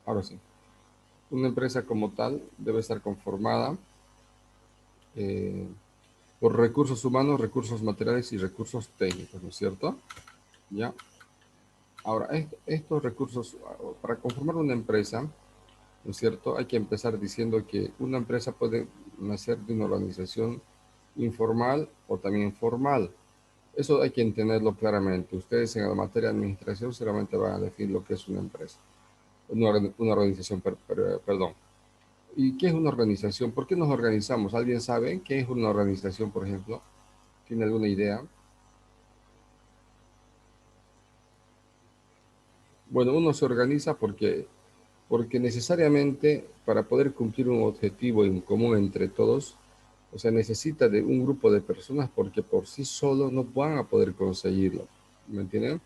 Ahora sí, una empresa como tal debe estar conformada eh, por recursos humanos, recursos materiales y recursos técnicos, ¿no es cierto? Ya. Ahora, estos recursos, para conformar una empresa, ¿no es cierto? Hay que empezar diciendo que una empresa puede nacer de una organización informal o también formal. Eso hay que entenderlo claramente. Ustedes en la materia de administración seguramente van a definir lo que es una empresa, una organización, perdón. ¿Y qué es una organización? ¿Por qué nos organizamos? ¿Alguien sabe qué es una organización, por ejemplo? ¿Tiene alguna idea? Bueno, uno se organiza porque necesariamente para poder cumplir un objetivo en común entre todos, o sea, necesita de un grupo de personas porque por sí solo no van a poder conseguirlo. ¿Me entienden?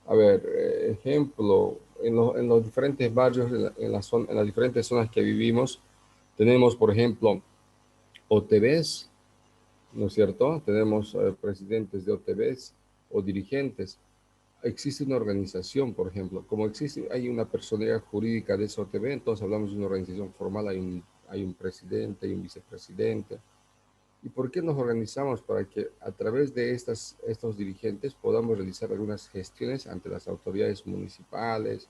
A ver, ejemplo, en los diferentes barrios, en las diferentes zonas que vivimos, tenemos, por ejemplo, OTBs, ¿no es cierto? Tenemos presidentes de OTBs o dirigentes. Existe una organización, por ejemplo, como existe, hay una personalidad jurídica de esa OTB, entonces hablamos de una organización formal, hay un presidente, hay un vicepresidente. ¿Y por qué nos organizamos? Para que a través de estos dirigentes podamos realizar algunas gestiones ante las autoridades municipales,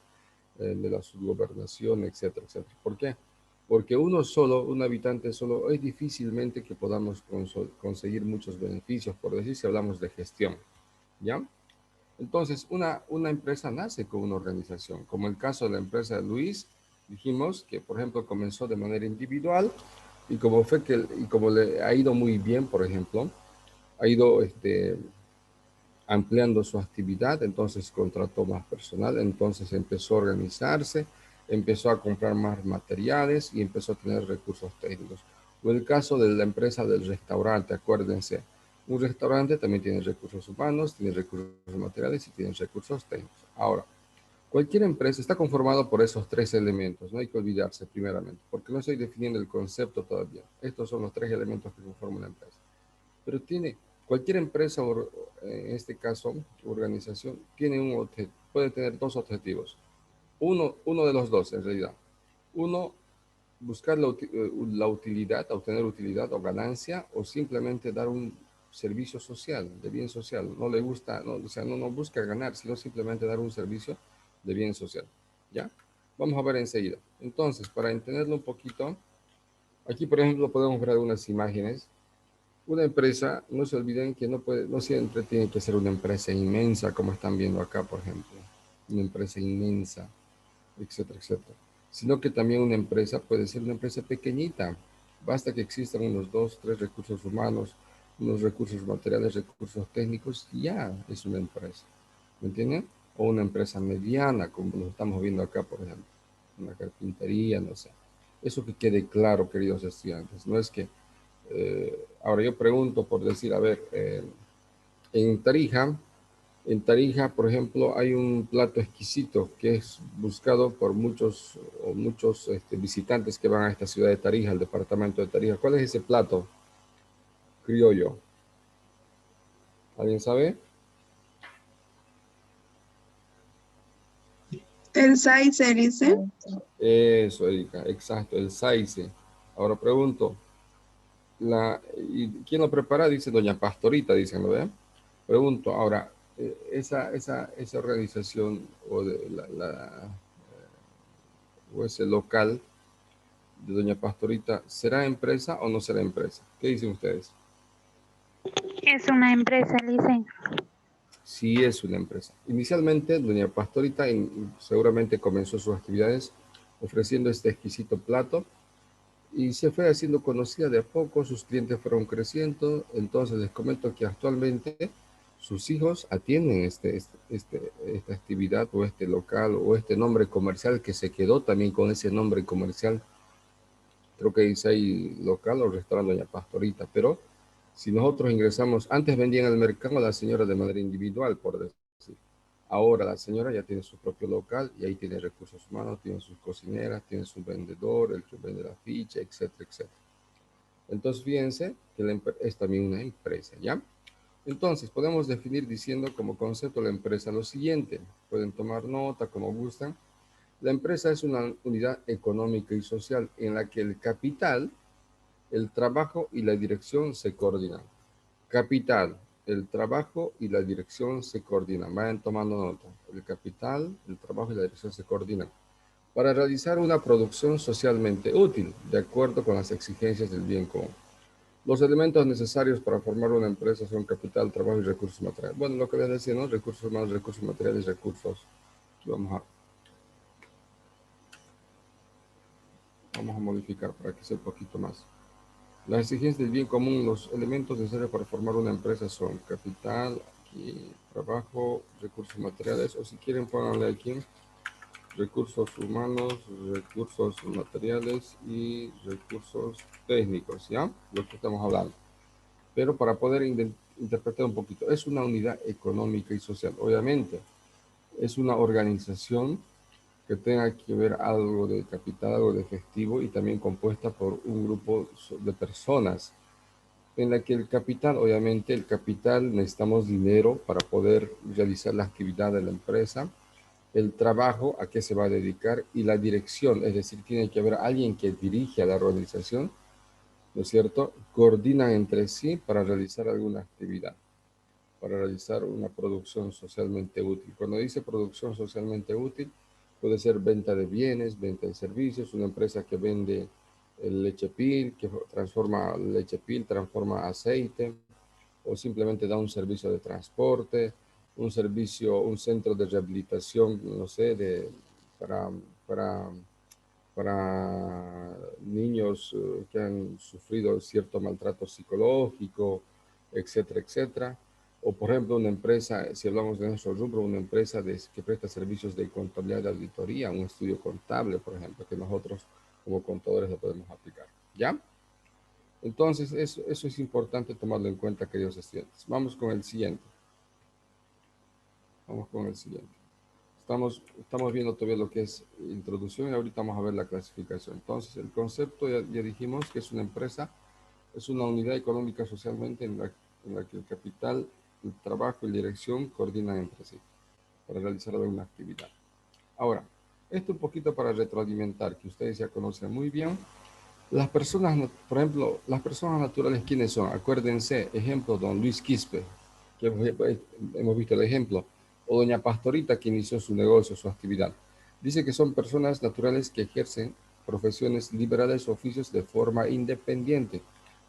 de la subgobernación, etcétera, etcétera. ¿Por qué? Porque uno solo, un habitante solo, es difícilmente que podamos conseguir muchos beneficios, por decir, si hablamos de gestión, ¿ya? Entonces, una empresa nace con una organización, como el caso de la empresa de Luis, dijimos que, por ejemplo, comenzó de manera individual y y como le ha ido muy bien, por ejemplo, ha ido ampliando su actividad, entonces contrató más personal, entonces empezó a organizarse, empezó a comprar más materiales y empezó a tener recursos técnicos. O el caso de la empresa del restaurante, acuérdense, un restaurante también tiene recursos humanos, tiene recursos materiales y tiene recursos técnicos. Ahora, cualquier empresa está conformada por esos tres elementos, no hay que olvidarse primeramente, porque no estoy definiendo el concepto todavía. Estos son los tres elementos que conforman la empresa. Pero cualquier empresa, en este caso, organización, tiene puede tener dos objetivos. Uno de los dos, en realidad. Uno, buscar la utilidad, obtener utilidad o ganancia, o simplemente dar un servicio social, de bien social. No le gusta, no, o sea, no busca ganar, sino simplemente dar un servicio de bien social. ¿Ya? Vamos a ver enseguida. Entonces, para entenderlo un poquito, aquí, por ejemplo, podemos ver algunas imágenes. Una empresa, no se olviden que no siempre tiene que ser una empresa inmensa, como están viendo acá, por ejemplo, una empresa inmensa, etcétera, etcétera, sino que también una empresa puede ser una empresa pequeñita. Basta que existan unos dos, tres recursos humanos, unos recursos materiales, recursos técnicos, y ya es una empresa. ¿Me entienden? O una empresa mediana, como lo estamos viendo acá, por ejemplo, una carpintería, no sé. Eso que quede claro, queridos estudiantes. No es que ahora yo pregunto por decir, a ver, en Tarija, en Tarija, por ejemplo, hay un plato exquisito que es buscado por muchos visitantes que van a esta ciudad de Tarija, al departamento de Tarija. ¿Cuál es ese plato criollo? ¿Alguien sabe? El SAI se dice. Eso, Erika, exacto, el saice. Ahora pregunto, ¿y quién lo prepara? Dice doña Pastorita, dicen, ¿lo ven? Pregunto, ahora, esa organización o ese local de doña Pastorita, ¿será empresa o no será empresa? ¿Qué dicen ustedes? Es una empresa, Licen. Sí es una empresa. Inicialmente, doña Pastorita seguramente comenzó sus actividades ofreciendo este exquisito plato y se fue haciendo conocida de a poco, sus clientes fueron creciendo, entonces les comento que actualmente sus hijos atienden esta actividad o este local o este nombre comercial que se quedó también con ese nombre comercial. Creo que dice ahí local o restaurante Doña Pastorita, pero si nosotros ingresamos, antes vendían al mercado a la señora de manera individual, por decir. Ahora la señora ya tiene su propio local y ahí tiene recursos humanos, tiene sus cocineras, tiene su vendedor, el que vende la ficha, etcétera, etcétera. Entonces, fíjense que es también una empresa, ¿ya? Entonces, podemos definir diciendo como concepto la empresa lo siguiente. Pueden tomar nota como gustan. La empresa es una unidad económica y social en la que el capital, el trabajo y la dirección se coordinan. Capital, el trabajo y la dirección se coordinan. Vayan tomando nota. El capital, el trabajo y la dirección se coordinan para realizar una producción socialmente útil, de acuerdo con las exigencias del bien común. Los elementos necesarios para formar una empresa son capital, trabajo y recursos materiales. Bueno, lo que les decía, ¿no? Recursos humanos, recursos materiales, recursos. Aquí vamos a modificar para que sea un poquito más. Las exigencias del bien común, los elementos necesarios para formar una empresa son capital, aquí, trabajo, recursos materiales, o si quieren pónganle aquí recursos humanos, recursos materiales y recursos técnicos, ¿ya? Lo que estamos hablando. Pero para poder interpretar un poquito, es una unidad económica y social. Obviamente, es una organización que tenga que ver algo de capital, algo de efectivo y también compuesta por un grupo de personas en la que el capital, obviamente, el capital necesitamos dinero para poder realizar la actividad de la empresa, el trabajo a qué se va a dedicar y la dirección, es decir, tiene que haber alguien que dirige a la organización, ¿no es cierto? Coordinan entre sí para realizar alguna actividad, para realizar una producción socialmente útil. Cuando dice producción socialmente útil, puede ser venta de bienes, venta de servicios, una empresa que vende leche pil, que transforma leche pil, transforma aceite, o simplemente da un servicio de transporte, un servicio, un centro de rehabilitación, no sé, para, para, para niños que han sufrido cierto maltrato psicológico, etcétera, etcétera. O, por ejemplo, una empresa, si hablamos de nuestro rubro, una empresa que presta servicios de contabilidad de auditoría, un estudio contable, por ejemplo, que nosotros como contadores lo podemos aplicar. ¿Ya? Entonces, eso es importante tomarlo en cuenta, queridos estudiantes. Vamos con el siguiente. Vamos con el siguiente. Estamos viendo todavía lo que es introducción y ahorita vamos a ver la clasificación. Entonces, el concepto, ya dijimos que es una empresa, es una unidad económica socialmente en la que el capital, el trabajo y la dirección coordinan entre sí para realizar alguna actividad. Ahora, esto un poquito para retroalimentar, que ustedes ya conocen muy bien. Las personas, por ejemplo, las personas naturales, ¿quiénes son? Acuérdense, ejemplo, don Luis Quispe, que hemos visto el ejemplo, o doña Pastorita, que inició su negocio, su actividad. Dice que son personas naturales que ejercen profesiones liberales o oficios de forma independiente.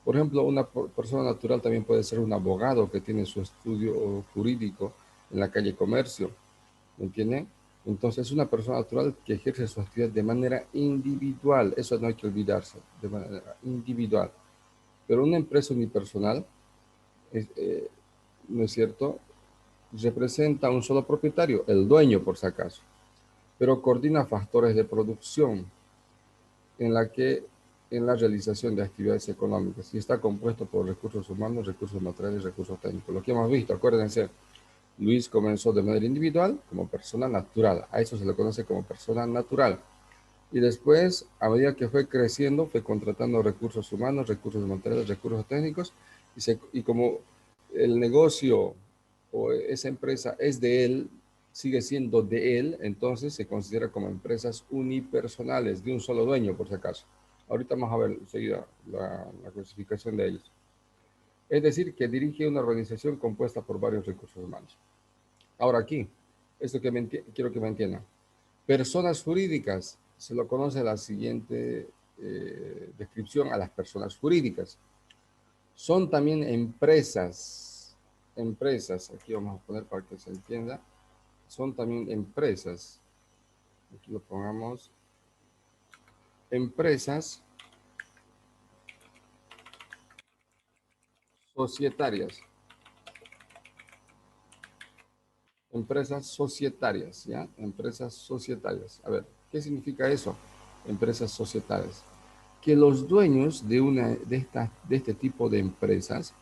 Por ejemplo, una persona natural también puede ser un abogado que tiene su estudio jurídico en la calle Comercio, ¿me entienden? Entonces, es una persona natural que ejerce su actividad de manera individual. Eso no hay que olvidarse, de manera individual. Pero una empresa unipersonal, ¿no es cierto? Representa a un solo propietario, el dueño por si acaso, pero coordina factores de producción en la que en la realización de actividades económicas y está compuesto por recursos humanos, recursos materiales, recursos técnicos. Lo que hemos visto, acuérdense, Luis comenzó de manera individual como persona natural. A eso se le conoce como persona natural. Y después, a medida que fue creciendo, fue contratando recursos humanos, recursos materiales, recursos técnicos. Y como el negocio o esa empresa es de él, sigue siendo de él, entonces se considera como empresas unipersonales, de un solo dueño, por si acaso. Ahorita vamos a ver enseguida la clasificación de ellos. Es decir, que dirige una organización compuesta por varios recursos humanos. Ahora aquí, esto que quiero que me entiendan. Personas jurídicas, se lo conoce la siguiente descripción a las personas jurídicas. Son también empresas, aquí vamos a poner para que se entienda, son también empresas, aquí lo pongamos, empresas societarias, ¿ya? Empresas societarias. A ver, ¿qué significa eso? Empresas societarias. Que los dueños de este tipo de empresas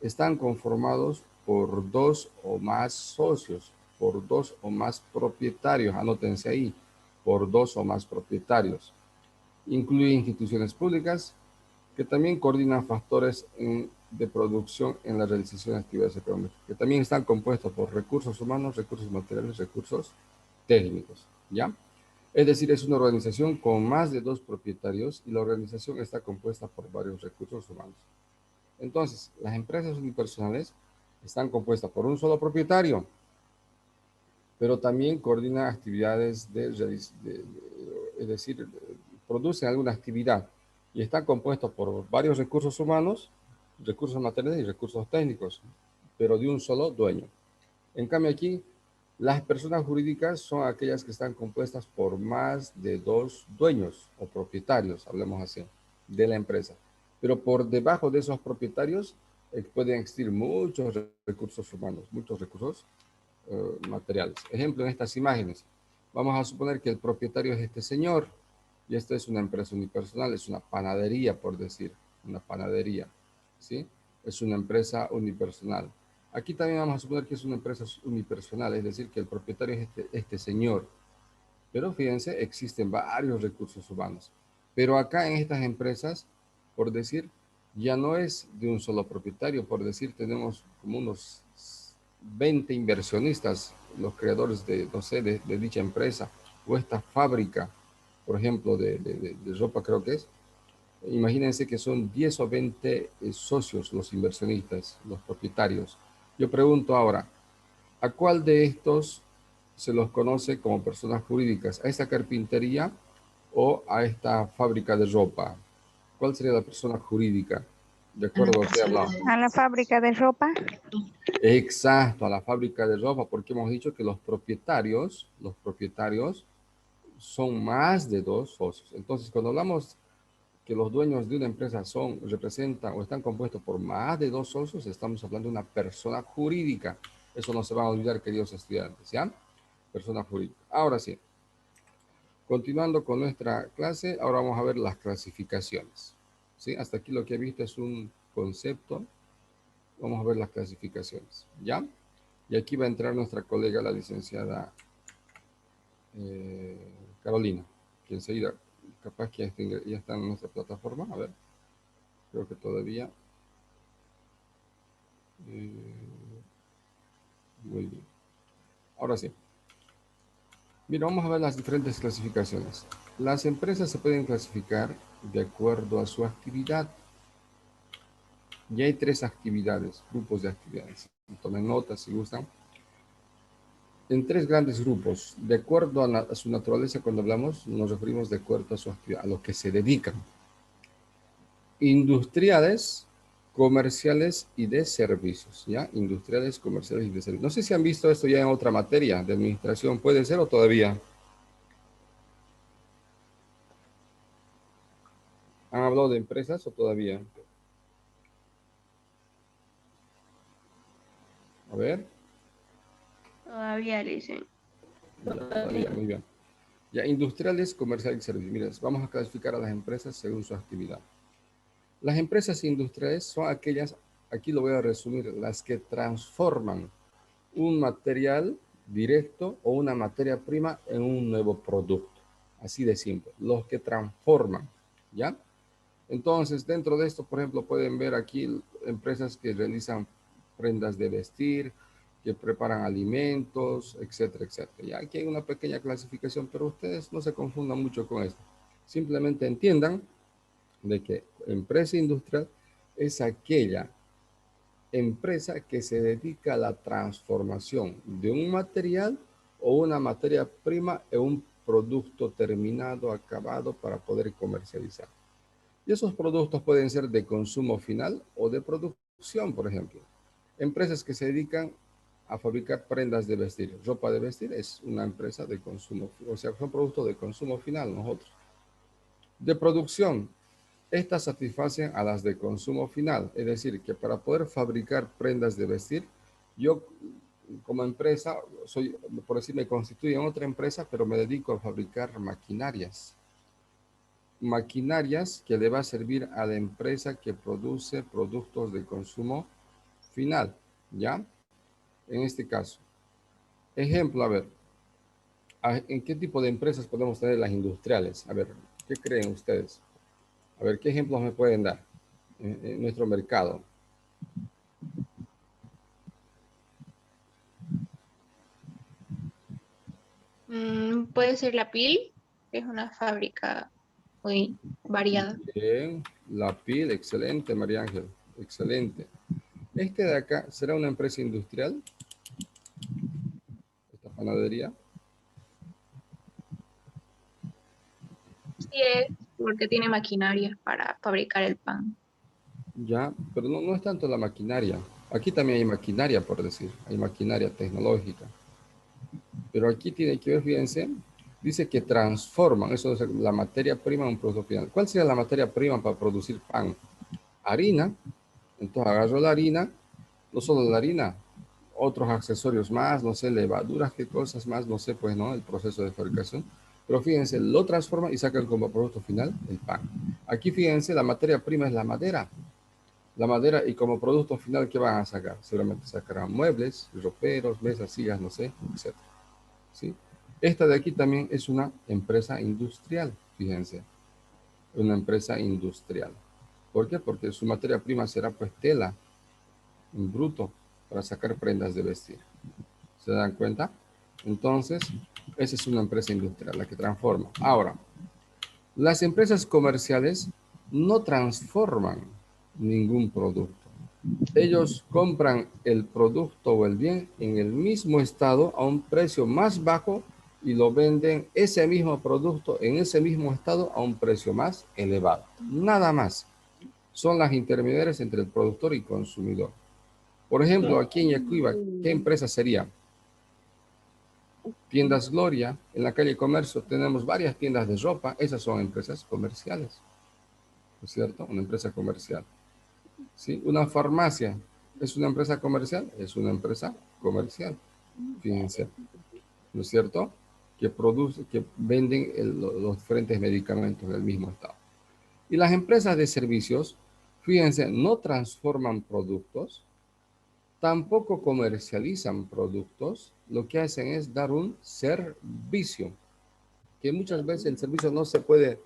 están conformados por dos o más socios, por dos o más propietarios, anótense ahí, por dos o más propietarios. Incluye instituciones públicas que también coordinan factores de producción en la realización de actividades económicas, que también están compuestos por recursos humanos, recursos materiales, recursos técnicos, ¿ya? Es decir, es una organización con más de 2 propietarios y la organización está compuesta por varios recursos humanos. Entonces, las empresas unipersonales están compuestas por un solo propietario, pero también coordinan actividades es decir, producen alguna actividad y están compuestos por varios recursos humanos, recursos materiales y recursos técnicos, pero de un solo dueño. En cambio aquí, las personas jurídicas son aquellas que están compuestas por más de 2 dueños o propietarios, hablemos así, de la empresa. Pero por debajo de esos propietarios pueden existir muchos recursos humanos, muchos recursos materiales. Ejemplo, en estas imágenes, vamos a suponer que el propietario es este señor y esta es una empresa unipersonal, es una panadería, por decir, una panadería, ¿sí? Es una empresa unipersonal. Aquí también vamos a suponer que es una empresa unipersonal, es decir, que el propietario es este señor. Pero fíjense, existen varios recursos humanos. Pero acá en estas empresas, por decir, ya no es de un solo propietario, por decir, tenemos como unos 20 inversionistas, los creadores de, no sé, de dicha empresa, o esta fábrica, por ejemplo, de ropa creo que es. Imagínense que son 10 o 20 socios los inversionistas, los propietarios. Yo pregunto ahora, ¿a cuál de estos se los conoce como personas jurídicas? ¿A esta carpintería o a esta fábrica de ropa? ¿Cuál sería la persona jurídica? De acuerdo a lo que he hablado. A la fábrica de ropa. Exacto, a la fábrica de ropa, porque hemos dicho que los propietarios son más de 2 socios. Entonces, cuando hablamos que los dueños de una empresa representan o están compuestos por más de 2 socios, estamos hablando de una persona jurídica. Eso no se va a olvidar, queridos estudiantes, ¿ya? Persona jurídica. Ahora sí, continuando con nuestra clase, ahora vamos a ver las clasificaciones. ¿Sí? Hasta aquí lo que he visto es un concepto. Vamos a ver las clasificaciones, ¿ya? Y aquí va a entrar nuestra colega, la licenciada Carolina, que enseguida, capaz que ya está en nuestra plataforma. A ver, creo que todavía. Muy bien. Ahora sí. Mira, vamos a ver las diferentes clasificaciones. Las empresas se pueden clasificar de acuerdo a su actividad. Y hay 3 actividades, grupos de actividades. Tomen nota si gustan. En 3 grandes grupos, de acuerdo a su naturaleza, cuando hablamos, nos referimos de acuerdo a su actividad, a lo que se dedican. Industriales, comerciales y de servicios, ¿ya? Industriales, comerciales y de servicios. No sé si han visto esto ya en otra materia de administración, ¿puede ser o todavía? ¿Han hablado de empresas o todavía? A ver. Todavía dicen. Ya, todavía, muy bien. Ya, industriales, comerciales y servicios. Mira, vamos a clasificar a las empresas según su actividad. Las empresas industriales son aquellas, aquí lo voy a resumir, las que transforman un material directo o una materia prima en un nuevo producto. Así de simple. Los que transforman, ¿ya? Entonces, dentro de esto, por ejemplo, pueden ver aquí empresas que realizan prendas de vestir, que preparan alimentos, etcétera, etcétera. Ya aquí hay una pequeña clasificación, pero ustedes no se confundan mucho con esto. Simplemente entiendan de que empresa industrial es aquella empresa que se dedica a la transformación de un material o una materia prima en un producto terminado, acabado para poder comercializar. Y esos productos pueden ser de consumo final o de producción, por ejemplo. Empresas que se dedican a fabricar prendas de vestir, ropa de vestir, es una empresa de consumo, o sea, son productos de consumo final nosotros. De producción, estas satisfacen a las de consumo final, es decir, que para poder fabricar prendas de vestir, yo como empresa, soy, por decir, me constituyo en otra empresa, pero me dedico a fabricar maquinarias. Maquinarias que le va a servir a la empresa que produce productos de consumo final, ¿ya? En este caso. Ejemplo, a ver, ¿en qué tipo de empresas podemos tener las industriales? A ver, ¿qué creen ustedes? A ver, ¿qué ejemplos me pueden dar en nuestro mercado? Puede ser la piel. porque es una fábrica muy variada. Bien, la PIL, excelente, María Ángel, excelente. Este de acá, ¿será una empresa industrial? Esta panadería. Sí es, porque tiene maquinaria para fabricar el pan. Ya, pero no, no es tanto la maquinaria. Aquí también hay maquinaria, por decir, hay maquinaria tecnológica. Pero aquí tiene que ver, fíjense, dice que transforman, eso es la materia prima en un producto final. ¿Cuál sería la materia prima para producir pan? Harina. Entonces agarro la harina, no solo la harina, otros accesorios más, no sé, levaduras, qué cosas más, no sé, pues, ¿no? El proceso de fabricación. Pero fíjense, lo transforman y sacan como producto final el pan. Aquí, fíjense, la materia prima es la madera. La madera y como producto final, ¿qué van a sacar? Seguramente sacarán muebles, roperos, mesas, sillas, no sé, etc. ¿Sí? Esta de aquí también es una empresa industrial, fíjense, una empresa industrial. ¿Por qué? Porque su materia prima será pues tela en bruto para sacar prendas de vestir. ¿Se dan cuenta? Entonces, esa es una empresa industrial, la que transforma. Ahora, las empresas comerciales no transforman ningún producto. Ellos compran el producto o el bien en el mismo estado a un precio más bajo y lo venden ese mismo producto en ese mismo estado a un precio más elevado. Nada más. Son las intermediarias entre el productor y consumidor. Por ejemplo, aquí en Yacuiba, ¿qué empresa sería? Tiendas Gloria, en la calle Comercio tenemos varias tiendas de ropa, esas son empresas comerciales, ¿no es cierto? Una empresa comercial. ¿Sí? Una farmacia, ¿es una empresa comercial? Es una empresa comercial, fíjense, ¿no es cierto? Que produce, que venden los diferentes medicamentos del mismo estado. Y las empresas de servicios, fíjense, no transforman productos, tampoco comercializan productos, lo que hacen es dar un servicio, que muchas veces el servicio no se puede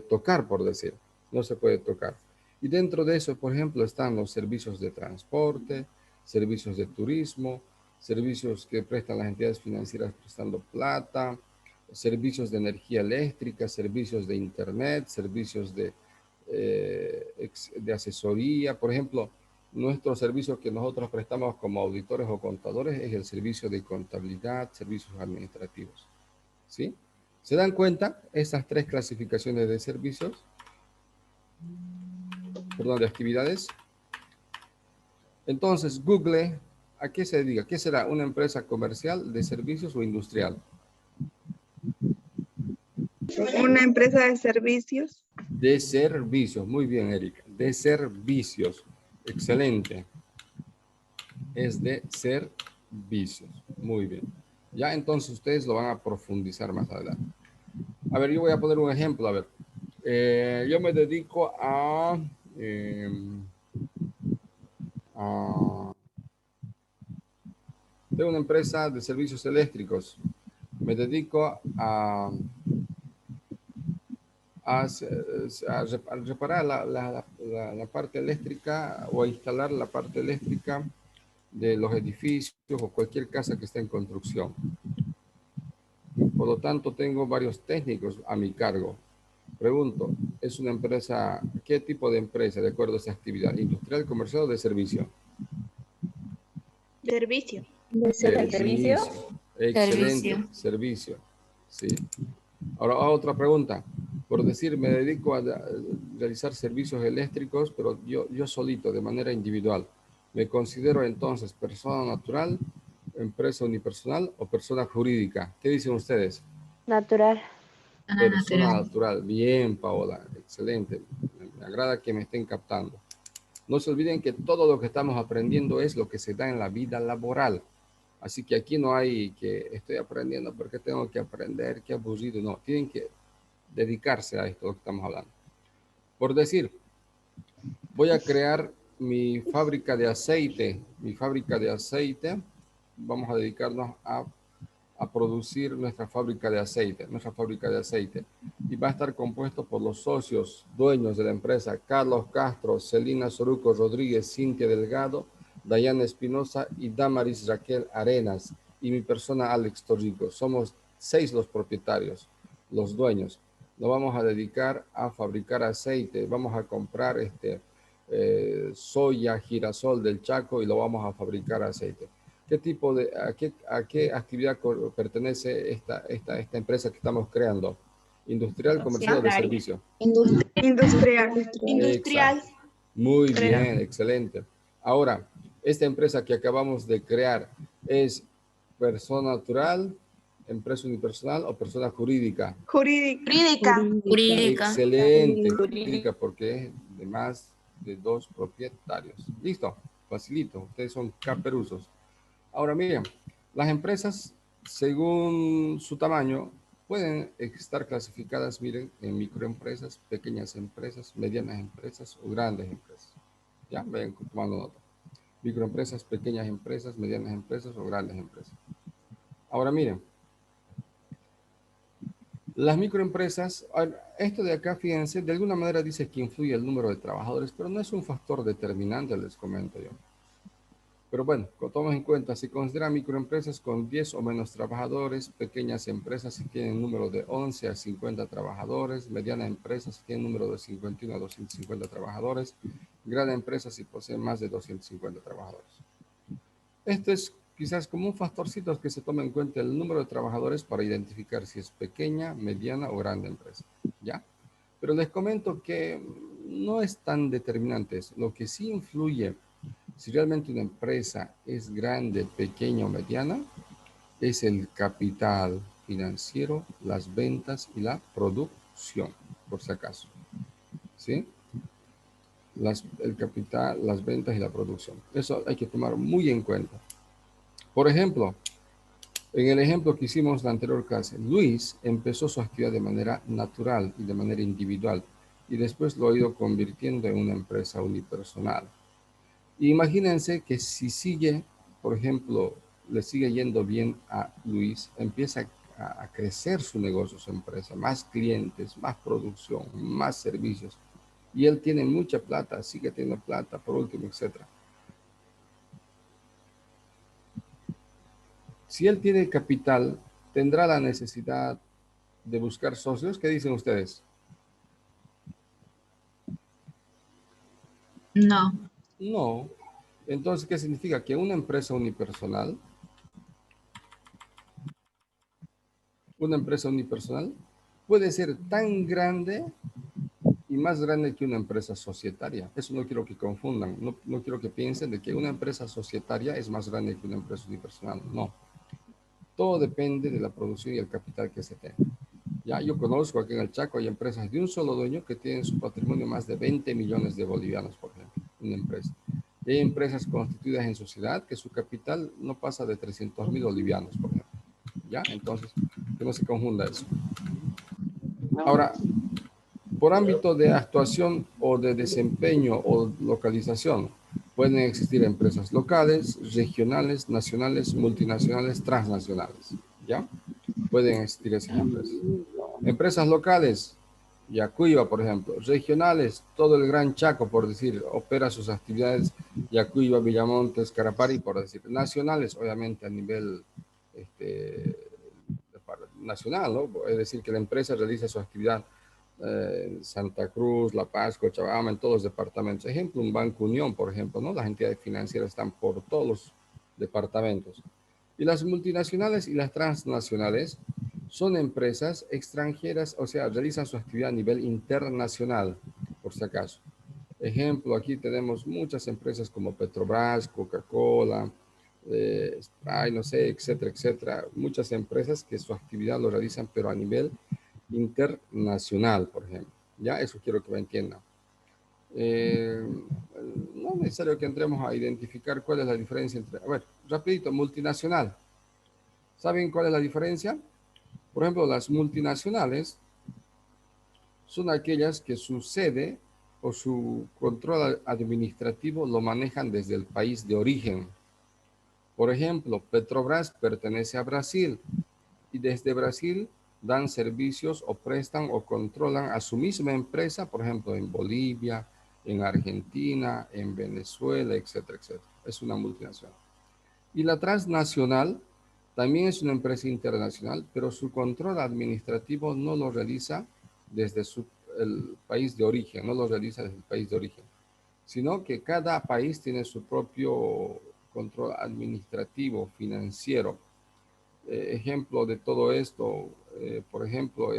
tocar, por decir, no se puede tocar. Y dentro de eso, por ejemplo, están los servicios de transporte, servicios de turismo, servicios que prestan las entidades financieras prestando plata, servicios de energía eléctrica, servicios de internet, servicios de asesoría. Por ejemplo, nuestro servicio que nosotros prestamos como auditores o contadores es el servicio de contabilidad, servicios administrativos. ¿Sí? ¿Se dan cuenta? Estas tres clasificaciones de servicios, perdón, de actividades. Entonces, Google, ¿a qué se dedica? ¿Qué será? ¿Una empresa comercial, de servicios o industrial? Una empresa de servicios. De servicios. Muy bien, Erika. De servicios. Excelente. Es de servicios. Muy bien. Ya entonces ustedes lo van a profundizar más adelante. A ver, yo voy a poner un ejemplo. A ver, yo me dedico a tengo una empresa de servicios eléctricos. Me dedico a reparar la parte eléctrica o a instalar la parte eléctrica de los edificios o cualquier casa que esté en construcción. Por lo tanto, tengo varios técnicos a mi cargo. Pregunto, ¿es una empresa, qué tipo de empresa de acuerdo a esa actividad? ¿Industrial, comercial o de servicio? Servicio. ¿De servicio? Excelente, servicio. Sí. Ahora, otra pregunta. Por decir, me dedico a realizar servicios eléctricos, pero yo solito, de manera individual. ¿Me considero entonces persona natural, empresa unipersonal o persona jurídica? ¿Qué dicen ustedes? Natural. Persona natural. Bien, Paola. Excelente. Me agrada que me estén captando. No se olviden que todo lo que estamos aprendiendo es lo que se da en la vida laboral. Así que aquí no hay que estoy aprendiendo porque tengo que aprender, qué aburrido. No, tienen que dedicarse a esto que estamos hablando. Por decir, voy a crear mi fábrica de aceite. Mi fábrica de aceite, vamos a dedicarnos a producir nuestra fábrica de aceite. Nuestra fábrica de aceite. Y va a estar compuesto por los socios, dueños de la empresa, Carlos Castro, Celina Soruco Rodríguez, Cintia Delgado, Dayana Espinosa y Damaris Raquel Arenas. Y mi persona, Alex Torrico. Somos 6 los propietarios. los dueños. Lo vamos a dedicar a fabricar aceite, vamos a comprar soya, girasol del Chaco y lo vamos a fabricar aceite. ¿Qué tipo de, a qué actividad pertenece esta empresa que estamos creando? ¿Industrial, comercial o de Societaria. servicio? Industrial. Industrial. Exacto. Muy Creo. bien, excelente. Ahora, esta empresa que acabamos de crear es persona natural, empresa unipersonal o persona jurídica. Jurídica. Jurídica. Excelente, jurídica porque es de más de 2 propietarios. Listo, facilito, ustedes son caperuzos. Ahora miren, las empresas según su tamaño pueden estar clasificadas, miren, en microempresas, pequeñas empresas, medianas empresas o grandes empresas. Ya, ven tomando nota. Microempresas, pequeñas empresas, medianas empresas o grandes empresas. Ahora miren, las microempresas, esto de acá, fíjense, de alguna manera dice que influye el número de trabajadores, pero no es un factor determinante, les comento yo. Pero bueno, tomemos en cuenta, si considera microempresas con 10 o menos trabajadores, pequeñas empresas si tienen número de 11 a 50 trabajadores, medianas empresas si tienen número de 51 a 250 trabajadores, grandes empresas si poseen más de 250 trabajadores. Esto es quizás como un factorcito que se toma en cuenta el número de trabajadores para identificar si es pequeña, mediana o grande empresa, ¿ya? Pero les comento que no es tan determinante eso. Lo que sí influye si realmente una empresa es grande, pequeña o mediana, es el capital financiero, las ventas y la producción, por si acaso. ¿Sí? El capital, las ventas y la producción. Eso hay que tomar muy en cuenta. Por ejemplo, en el ejemplo que hicimos en la anterior clase, Luis empezó su actividad de manera natural y de manera individual y después lo ha ido convirtiendo en una empresa unipersonal. Imagínense que si sigue, por ejemplo, le sigue yendo bien a Luis, empieza a crecer su negocio, su empresa, más clientes, más producción, más servicios, y él tiene mucha plata, sigue teniendo plata, por último, etcétera. Si él tiene capital, tendrá la necesidad de buscar socios. ¿Qué dicen ustedes? No. No. Entonces, ¿qué significa? Que una empresa unipersonal puede ser tan grande y más grande que una empresa societaria. Eso no quiero que confundan. No quiero que piensen de que una empresa societaria es más grande que una empresa unipersonal. No. Todo depende de la producción y el capital que se tenga. Ya, yo conozco aquí en el Chaco, hay empresas de un solo dueño que tienen su patrimonio más de 20 millones de bolivianos, por ejemplo, una empresa. Y hay empresas constituidas en sociedad que su capital no pasa de 300.000 bolivianos, por ejemplo. Ya, entonces, que no se confunda eso. Ahora, por ámbito de actuación o de desempeño o localización, pueden existir empresas locales, regionales, nacionales, multinacionales, transnacionales. ¿Ya? Pueden existir esas empresas. Empresas locales, Yacuiba, por ejemplo. Regionales, todo el Gran Chaco, por decir, opera sus actividades Yacuiba, Villamontes, Carapari, por decir. Nacionales, obviamente, a nivel nacional, ¿no? Es decir, que la empresa realiza su actividad en Santa Cruz, La Paz, Cochabamba, en todos los departamentos. Ejemplo, un Banco Unión, por ejemplo, ¿no? Las entidades financieras están por todos los departamentos. Y las multinacionales y las transnacionales son empresas extranjeras, o sea, realizan su actividad a nivel internacional, por si acaso. Ejemplo, aquí tenemos muchas empresas como Petrobras, Coca-Cola, Sprite, no sé, etcétera, etcétera. Muchas empresas que su actividad lo realizan, pero a nivel internacional, por ejemplo. Ya, eso quiero que lo entiendan. No es necesario que entremos a identificar cuál es la diferencia entre, a ver, rapidito, multinacional. ¿Saben cuál es la diferencia? Por ejemplo, las multinacionales son aquellas que su sede o su control administrativo lo manejan desde el país de origen. Por ejemplo, Petrobras pertenece a Brasil y desde Brasil dan servicios o prestan o controlan a su misma empresa, por ejemplo, en Bolivia, en Argentina, en Venezuela, etcétera, etcétera. Es una multinacional. Y la transnacional También es una empresa internacional, pero su control administrativo no lo realiza desde el país de origen, no lo realiza desde el país de origen, sino que cada país tiene su propio control administrativo, financiero. Ejemplo de todo esto, por ejemplo,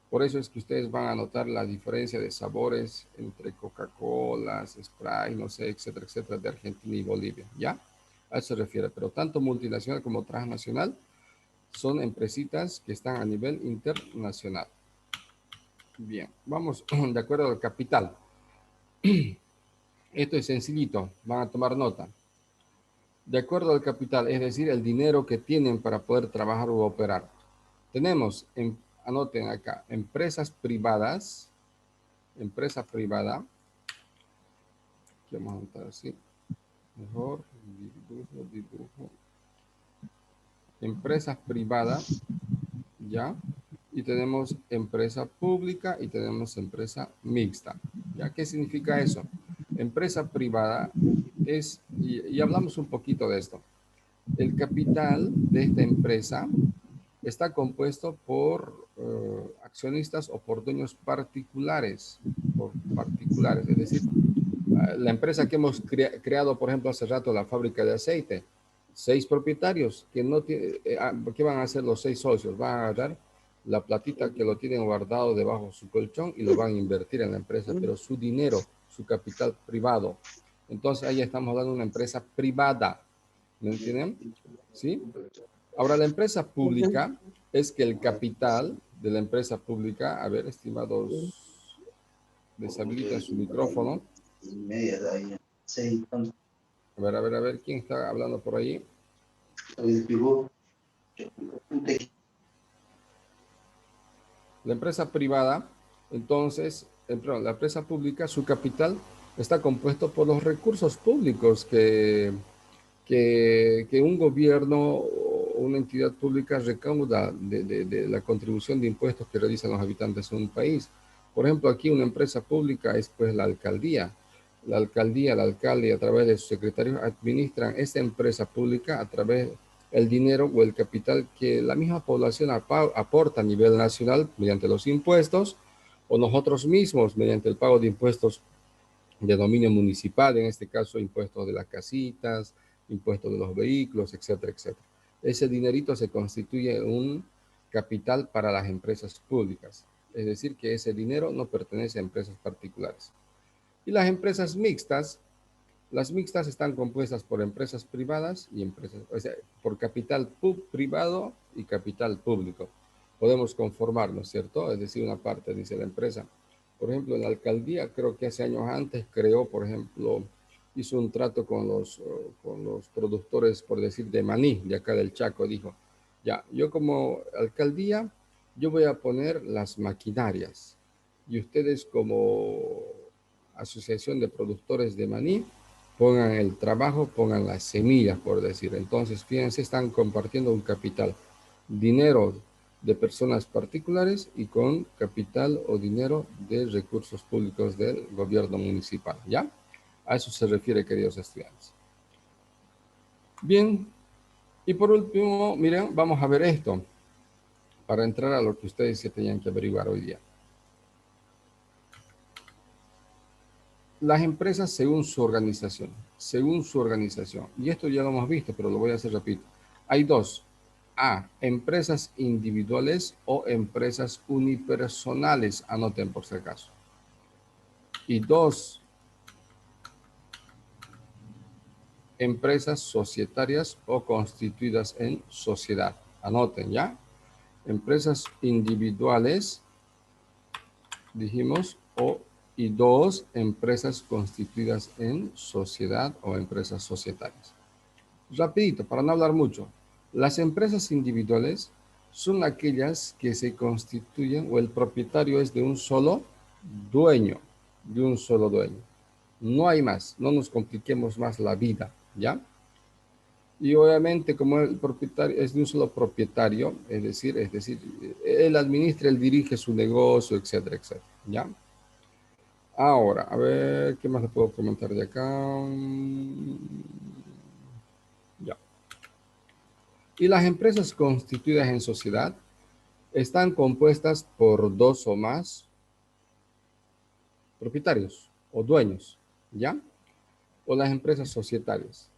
por eso es que ustedes van a notar la diferencia de sabores entre Coca-Cola, Sprite, no sé, etcétera, etcétera, de Argentina y Bolivia, ¿ya? A eso se refiere, pero tanto multinacional como transnacional son empresitas que están a nivel internacional. Bien, vamos de acuerdo al capital. Esto es sencillito, van a tomar nota. De acuerdo al capital, es decir, el dinero que tienen para poder trabajar u operar. Tenemos, anoten acá, empresas privadas, empresa privada, que vamos a anotar así, mejor, dibujo, empresas privadas, ¿ya? Y tenemos empresa pública y tenemos empresa mixta, ¿ya? ¿Qué significa eso? Empresa privada es, y hablamos un poquito de esto, el capital de esta empresa está compuesto por accionistas o por dueños particulares, es decir, la empresa que hemos creado, por ejemplo, hace rato, la fábrica de aceite, 6 propietarios que no tiene, ¿qué van a hacer los 6 socios? Van a agarrar la platita que lo tienen guardado debajo de su colchón y lo van a invertir en la empresa, pero su dinero, su capital privado. Entonces ahí estamos hablando de una empresa privada, ¿me entienden? ¿Sí? Ahora, la empresa pública es que el capital de la empresa pública, a ver, estimados, deshabiliten su micrófono. A ver, ¿quién está hablando por ahí? La empresa privada, entonces, perdón, la empresa pública, su capital está compuesto por los recursos públicos que un gobierno o una entidad pública recauda de la contribución de impuestos que realizan los habitantes de un país. Por ejemplo, aquí una empresa pública es pues la alcaldía. La alcaldía, el alcalde, a través de sus secretarios, administran esta empresa pública a través del dinero o el capital que la misma población aporta a nivel nacional mediante los impuestos, o nosotros mismos mediante el pago de impuestos de dominio municipal, en este caso impuestos de las casitas, impuestos de los vehículos, etcétera, etcétera. Ese dinerito se constituye un capital para las empresas públicas, es decir, que ese dinero no pertenece a empresas particulares. Y las mixtas están compuestas por empresas privadas y empresas, o sea, por capital privado y capital público. Podemos conformarnos, ¿cierto? Es decir, una parte dice la empresa. Por ejemplo, en la alcaldía, creo que hace años antes creó, por ejemplo, hizo un trato con los productores, por decir, de maní, de acá del Chaco, dijo, ya, yo como alcaldía, yo voy a poner las maquinarias y ustedes como asociación de productores de maní, pongan el trabajo, pongan las semillas, por decir. Entonces, fíjense, están compartiendo un capital, dinero de personas particulares y con capital o dinero de recursos públicos del gobierno municipal, ¿ya? A eso se refiere, queridos estudiantes. Bien, y por último, miren, vamos a ver esto, para entrar a lo que ustedes se tenían que averiguar hoy día. Las empresas según su organización, y esto ya lo hemos visto, pero lo voy a hacer rápido. Hay dos, empresas individuales o empresas unipersonales, anoten por si acaso. Y dos, empresas societarias o constituidas en sociedad, anoten ya. Empresas individuales, dijimos, y dos, empresas constituidas en sociedad o empresas societarias. Rapidito, para no hablar mucho. Las empresas individuales son aquellas que se constituyen o el propietario es de un solo dueño, No hay más, no nos compliquemos más la vida, ¿ya? Y obviamente como el propietario es de un solo propietario, es decir, él administra, él dirige su negocio, etcétera, etcétera, ¿ya? Ahora, a ver, ¿qué más le puedo comentar de acá? Ya. Y las empresas constituidas en sociedad están compuestas por dos o más propietarios o dueños, ¿ya? O las empresas societarias.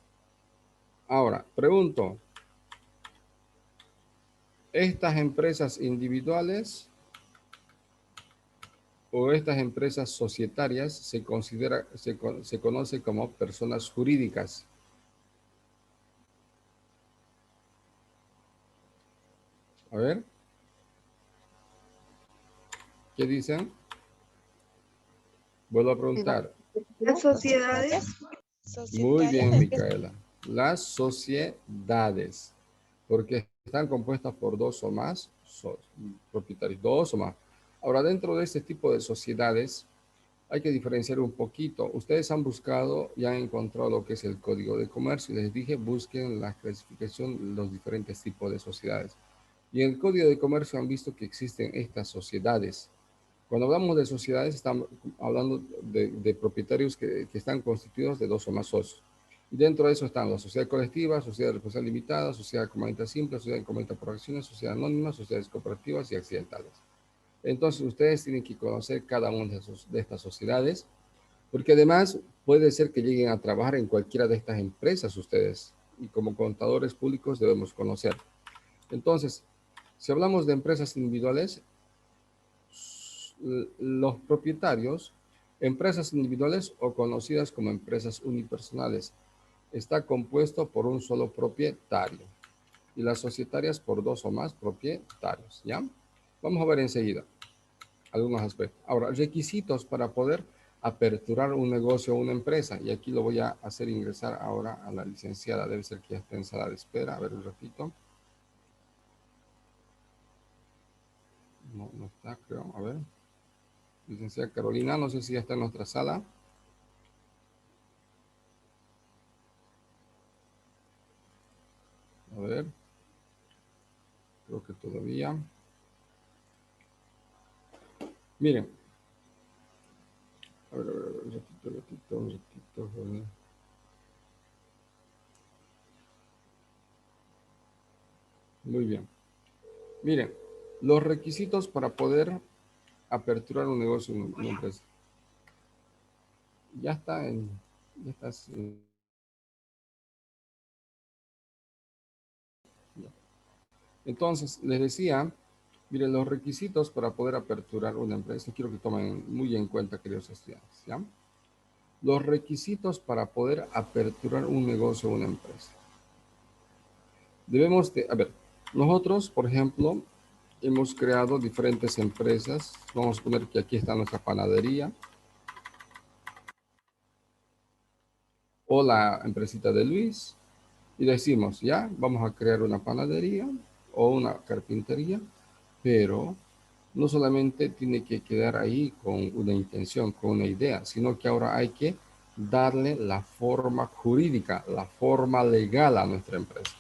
Ahora, pregunto, ¿estas empresas individuales o estas empresas societarias se conoce como personas jurídicas? A ver, ¿qué dicen? Vuelvo a preguntar. Las sociedades. Muy bien, Micaela. Las sociedades, porque están compuestas por dos o más propietarios, dos o más. Ahora, dentro de este tipo de sociedades, hay que diferenciar un poquito. Ustedes han buscado y han encontrado lo que es el Código de Comercio. Les dije, busquen la clasificación, los diferentes tipos de sociedades. Y en el Código de Comercio han visto que existen estas sociedades. Cuando hablamos de sociedades, estamos hablando de propietarios que están constituidos de dos o más socios. Y dentro de eso están la sociedad colectiva, sociedad de responsabilidad limitada, sociedad comandita simple, sociedad comandita por acciones, sociedad anónima, sociedades cooperativas y accidentales. Entonces, ustedes tienen que conocer cada una de estas sociedades, porque además puede ser que lleguen a trabajar en cualquiera de estas empresas ustedes, y como contadores públicos debemos conocer. Entonces, si hablamos de empresas individuales, los propietarios, empresas individuales o conocidas como empresas unipersonales, está compuesto por un solo propietario y las societarias por dos o más propietarios, ¿ya? Vamos a ver enseguida algunos aspectos. Ahora, requisitos para poder aperturar un negocio o una empresa, y aquí lo voy a hacer ingresar ahora a la licenciada, debe ser que ya está en sala de espera, a ver un ratito. No, no está, creo, a ver. Licenciada Carolina, no sé si ya está en nuestra sala. A ver. Creo que todavía. Miren. A ver, un ratito. Joder. Muy bien. Miren, los requisitos para poder aperturar un negocio en una empresa. Ya está en... Ya está Entonces, les decía, miren, los requisitos para poder aperturar una empresa, quiero que tomen muy en cuenta, queridos estudiantes, ¿ya? Los requisitos para poder aperturar un negocio o una empresa. Debemos de, a ver, nosotros, por ejemplo, hemos creado diferentes empresas. Vamos a poner que aquí está nuestra panadería. O la empresita de Luis. Y decimos, ya, vamos a crear una panadería o una carpintería, pero no solamente tiene que quedar ahí con una intención, con una idea, sino que ahora hay que darle la forma jurídica, la forma legal a nuestra empresa,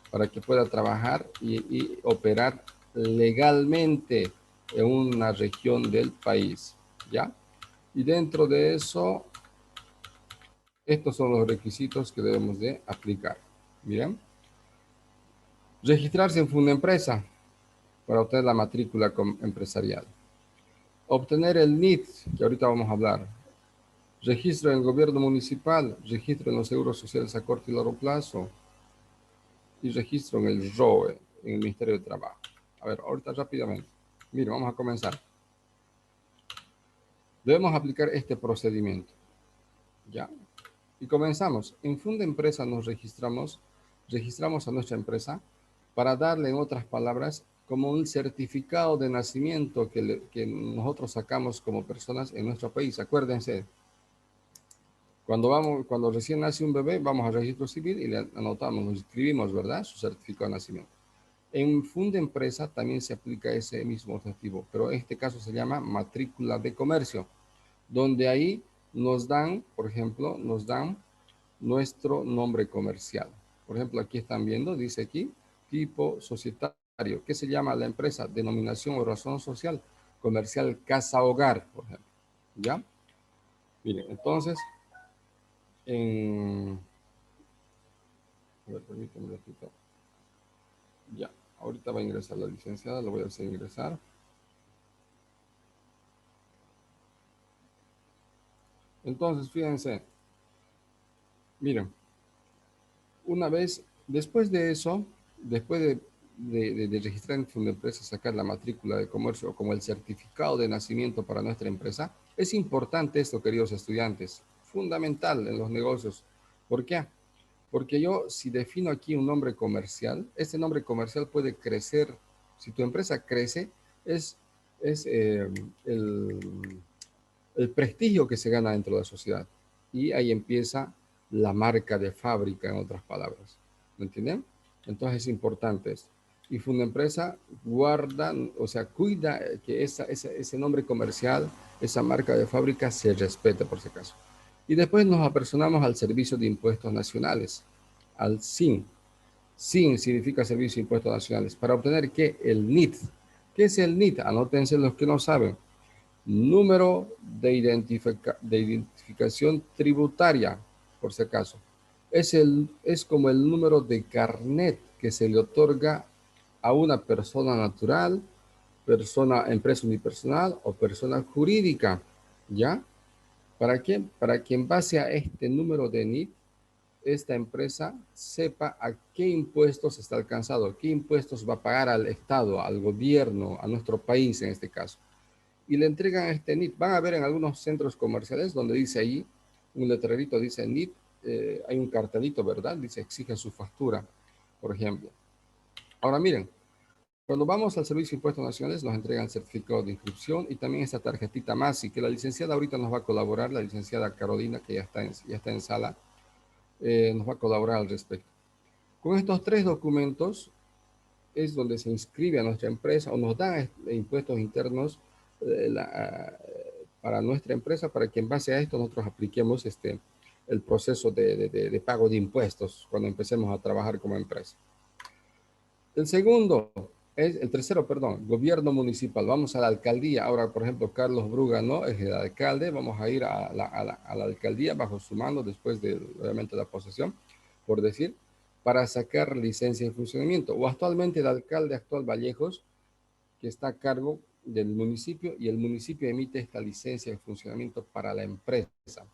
para que pueda trabajar y operar legalmente en una región del país, ¿ya? Y dentro de eso, estos son los requisitos que debemos de aplicar. Miren, registrarse en Fundempresa para obtener la matrícula empresarial. Obtener el NIT, que ahorita vamos a hablar. Registro en el gobierno municipal, registro en los seguros sociales a corto y largo plazo y registro en el ROE, en el Ministerio de Trabajo. A ver, ahorita rápidamente. Miren, vamos a comenzar. Debemos aplicar este procedimiento. ¿Ya? Y comenzamos. En Fundempresa nos registramos a nuestra empresa para darle, en otras palabras, como un certificado de nacimiento que nosotros sacamos como personas en nuestro país. Acuérdense, cuando recién nace un bebé, vamos al registro civil y le anotamos, nos inscribimos, ¿verdad? Su certificado de nacimiento. En Fundempresa también se aplica ese mismo objetivo, pero en este caso se llama matrícula de comercio, donde ahí nos dan, por ejemplo, nos dan nuestro nombre comercial. Por ejemplo, aquí están viendo, dice aquí, tipo societario. ¿Qué se llama la empresa? Denominación o razón social. Comercial Casa Hogar, por ejemplo. ¿Ya? Miren, entonces, a ver, permítanme un ratito. Ya, ahorita va a ingresar la licenciada, lo voy a hacer ingresar. Entonces, fíjense, miren, una vez, después de eso, después de registrar en Fundempresa, sacar la matrícula de comercio como el certificado de nacimiento para nuestra empresa, es importante esto, queridos estudiantes, fundamental en los negocios. ¿Por qué? Porque yo, si defino aquí un nombre comercial, este nombre comercial puede crecer. Si tu empresa crece, es, es el prestigio que se gana dentro de la sociedad. Y ahí empieza la marca de fábrica, en otras palabras. ¿Me entienden? Entonces es importante esto. Y Fundempresa guarda, o sea, cuida que ese nombre comercial, esa marca de fábrica se respete por si acaso. Y después nos apersonamos al Servicio de Impuestos Nacionales, al SIN. SIN significa Servicio de Impuestos Nacionales. ¿Para obtener qué? El NIT. ¿Qué es el NIT? Anótense los que no saben. Número de identificación tributaria, por si acaso. Es como el número de carnet que se le otorga a una persona natural, empresa unipersonal o persona jurídica, ¿ya? ¿Para qué? Para que en base a este número de NIT, esta empresa sepa a qué impuestos está alcanzado, qué impuestos va a pagar al Estado, al gobierno, a nuestro país en este caso. Y le entregan este NIT. Van a ver en algunos centros comerciales donde dice ahí, un letrerito dice NIT, hay un cartelito, ¿verdad? Dice exige su factura, por ejemplo. Ahora miren, cuando vamos al Servicio de Impuestos Nacionales nos entregan el certificado de inscripción y también esta tarjetita MASI, que la licenciada ahorita nos va a colaborar, la licenciada Carolina, que ya está en sala, nos va a colaborar al respecto. Con estos tres documentos es donde se inscribe a nuestra empresa o nos dan impuestos internos para nuestra empresa para que en base a esto nosotros apliquemos el proceso de pago de impuestos cuando empecemos a trabajar como empresa. El tercero, perdón, gobierno municipal. Vamos a la alcaldía. Ahora, por ejemplo, Carlos Bruga, ¿no? Es el alcalde. Vamos a ir a la alcaldía bajo su mando después de, obviamente, la posesión, por decir, para sacar licencia de funcionamiento. O actualmente el alcalde actual Vallejos, que está a cargo del municipio y el municipio emite esta licencia de funcionamiento para la empresa.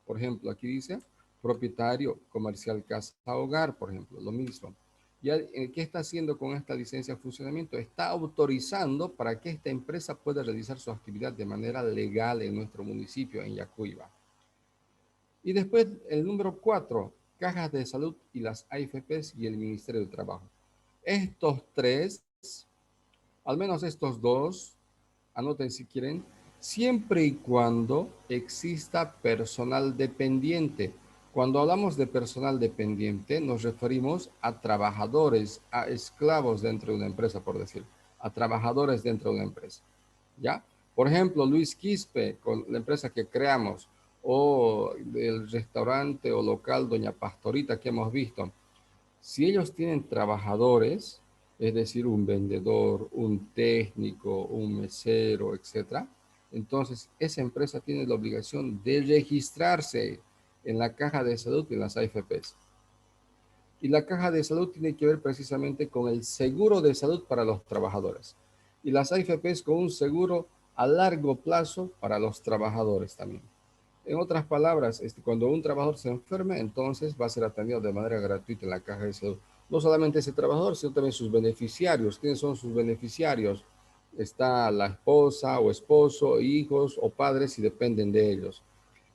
Por ejemplo, aquí dice propietario comercial casa hogar, por ejemplo, lo mismo. ¿Ya qué está haciendo con esta licencia de funcionamiento? Está autorizando para que esta empresa pueda realizar su actividad de manera legal en nuestro municipio, en Yacuiba. Y después el número 4, cajas de salud y las AFPs y el Ministerio de Trabajo. Estos tres, al menos estos dos, anoten si quieren, siempre y cuando exista personal dependiente. Cuando hablamos de personal dependiente, nos referimos a trabajadores, a esclavos dentro de una empresa, por decir, a trabajadores dentro de una empresa. ¿Ya? Por ejemplo, Luis Quispe, con la empresa que creamos, o el restaurante o local Doña Pastorita que hemos visto, si ellos tienen trabajadores, es decir, un vendedor, un técnico, un mesero, etcétera, entonces esa empresa tiene la obligación de registrarse en la caja de salud y en las AFPs. Y la caja de salud tiene que ver precisamente con el seguro de salud para los trabajadores. Y las AFPs con un seguro a largo plazo para los trabajadores también. En otras palabras, cuando un trabajador se enferme, entonces va a ser atendido de manera gratuita en la caja de salud. No solamente ese trabajador, sino también sus beneficiarios. ¿Quiénes son sus beneficiarios? Está la esposa o esposo, hijos o padres si dependen de ellos.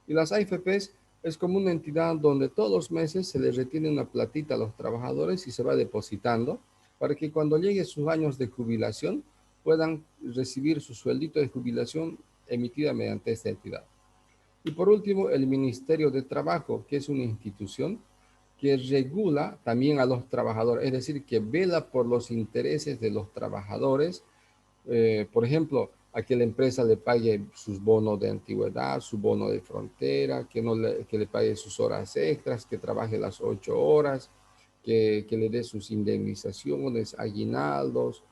Y las AFPs es como una entidad donde todos los meses se les retiene una platita a los trabajadores y se va depositando para que cuando lleguen sus años de jubilación puedan recibir su sueldito de jubilación emitida mediante esta entidad. Y por último, el Ministerio de Trabajo, que es una institución que regula también a los trabajadores, es decir, que vela por los intereses de los trabajadores. Por ejemplo, a que la empresa le pague sus bonos de antigüedad, su bono de frontera, que le pague sus horas extras, que trabaje las 8 horas, que le dé sus indemnizaciones, aguinaldos,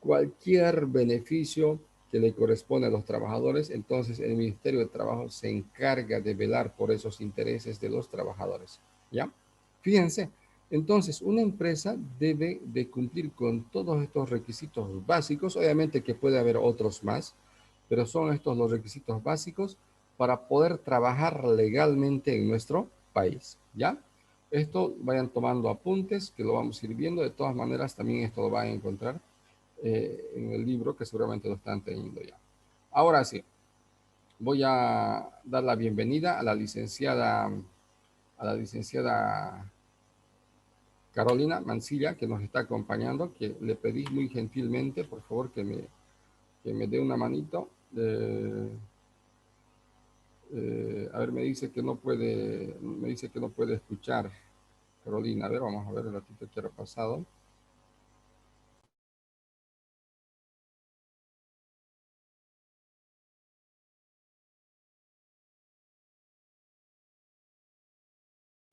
cualquier beneficio que le corresponde a los trabajadores. Entonces el Ministerio de Trabajo se encarga de velar por esos intereses de los trabajadores. ¿Ya? Fíjense, Entonces, una empresa debe de cumplir con todos estos requisitos básicos, obviamente que puede haber otros más, pero son estos los requisitos básicos para poder trabajar legalmente en nuestro país, ¿ya? Esto vayan tomando apuntes, que lo vamos a ir viendo. De todas maneras, también esto lo van a encontrar en el libro, que seguramente lo están teniendo ya. Ahora sí, voy a dar la bienvenida a la licenciada Carolina Mancilla, que nos está acompañando, que le pedí muy gentilmente, por favor, que me dé una manito. A ver, me dice que no puede escuchar, Carolina. A ver, vamos a ver el ratito que ha pasado.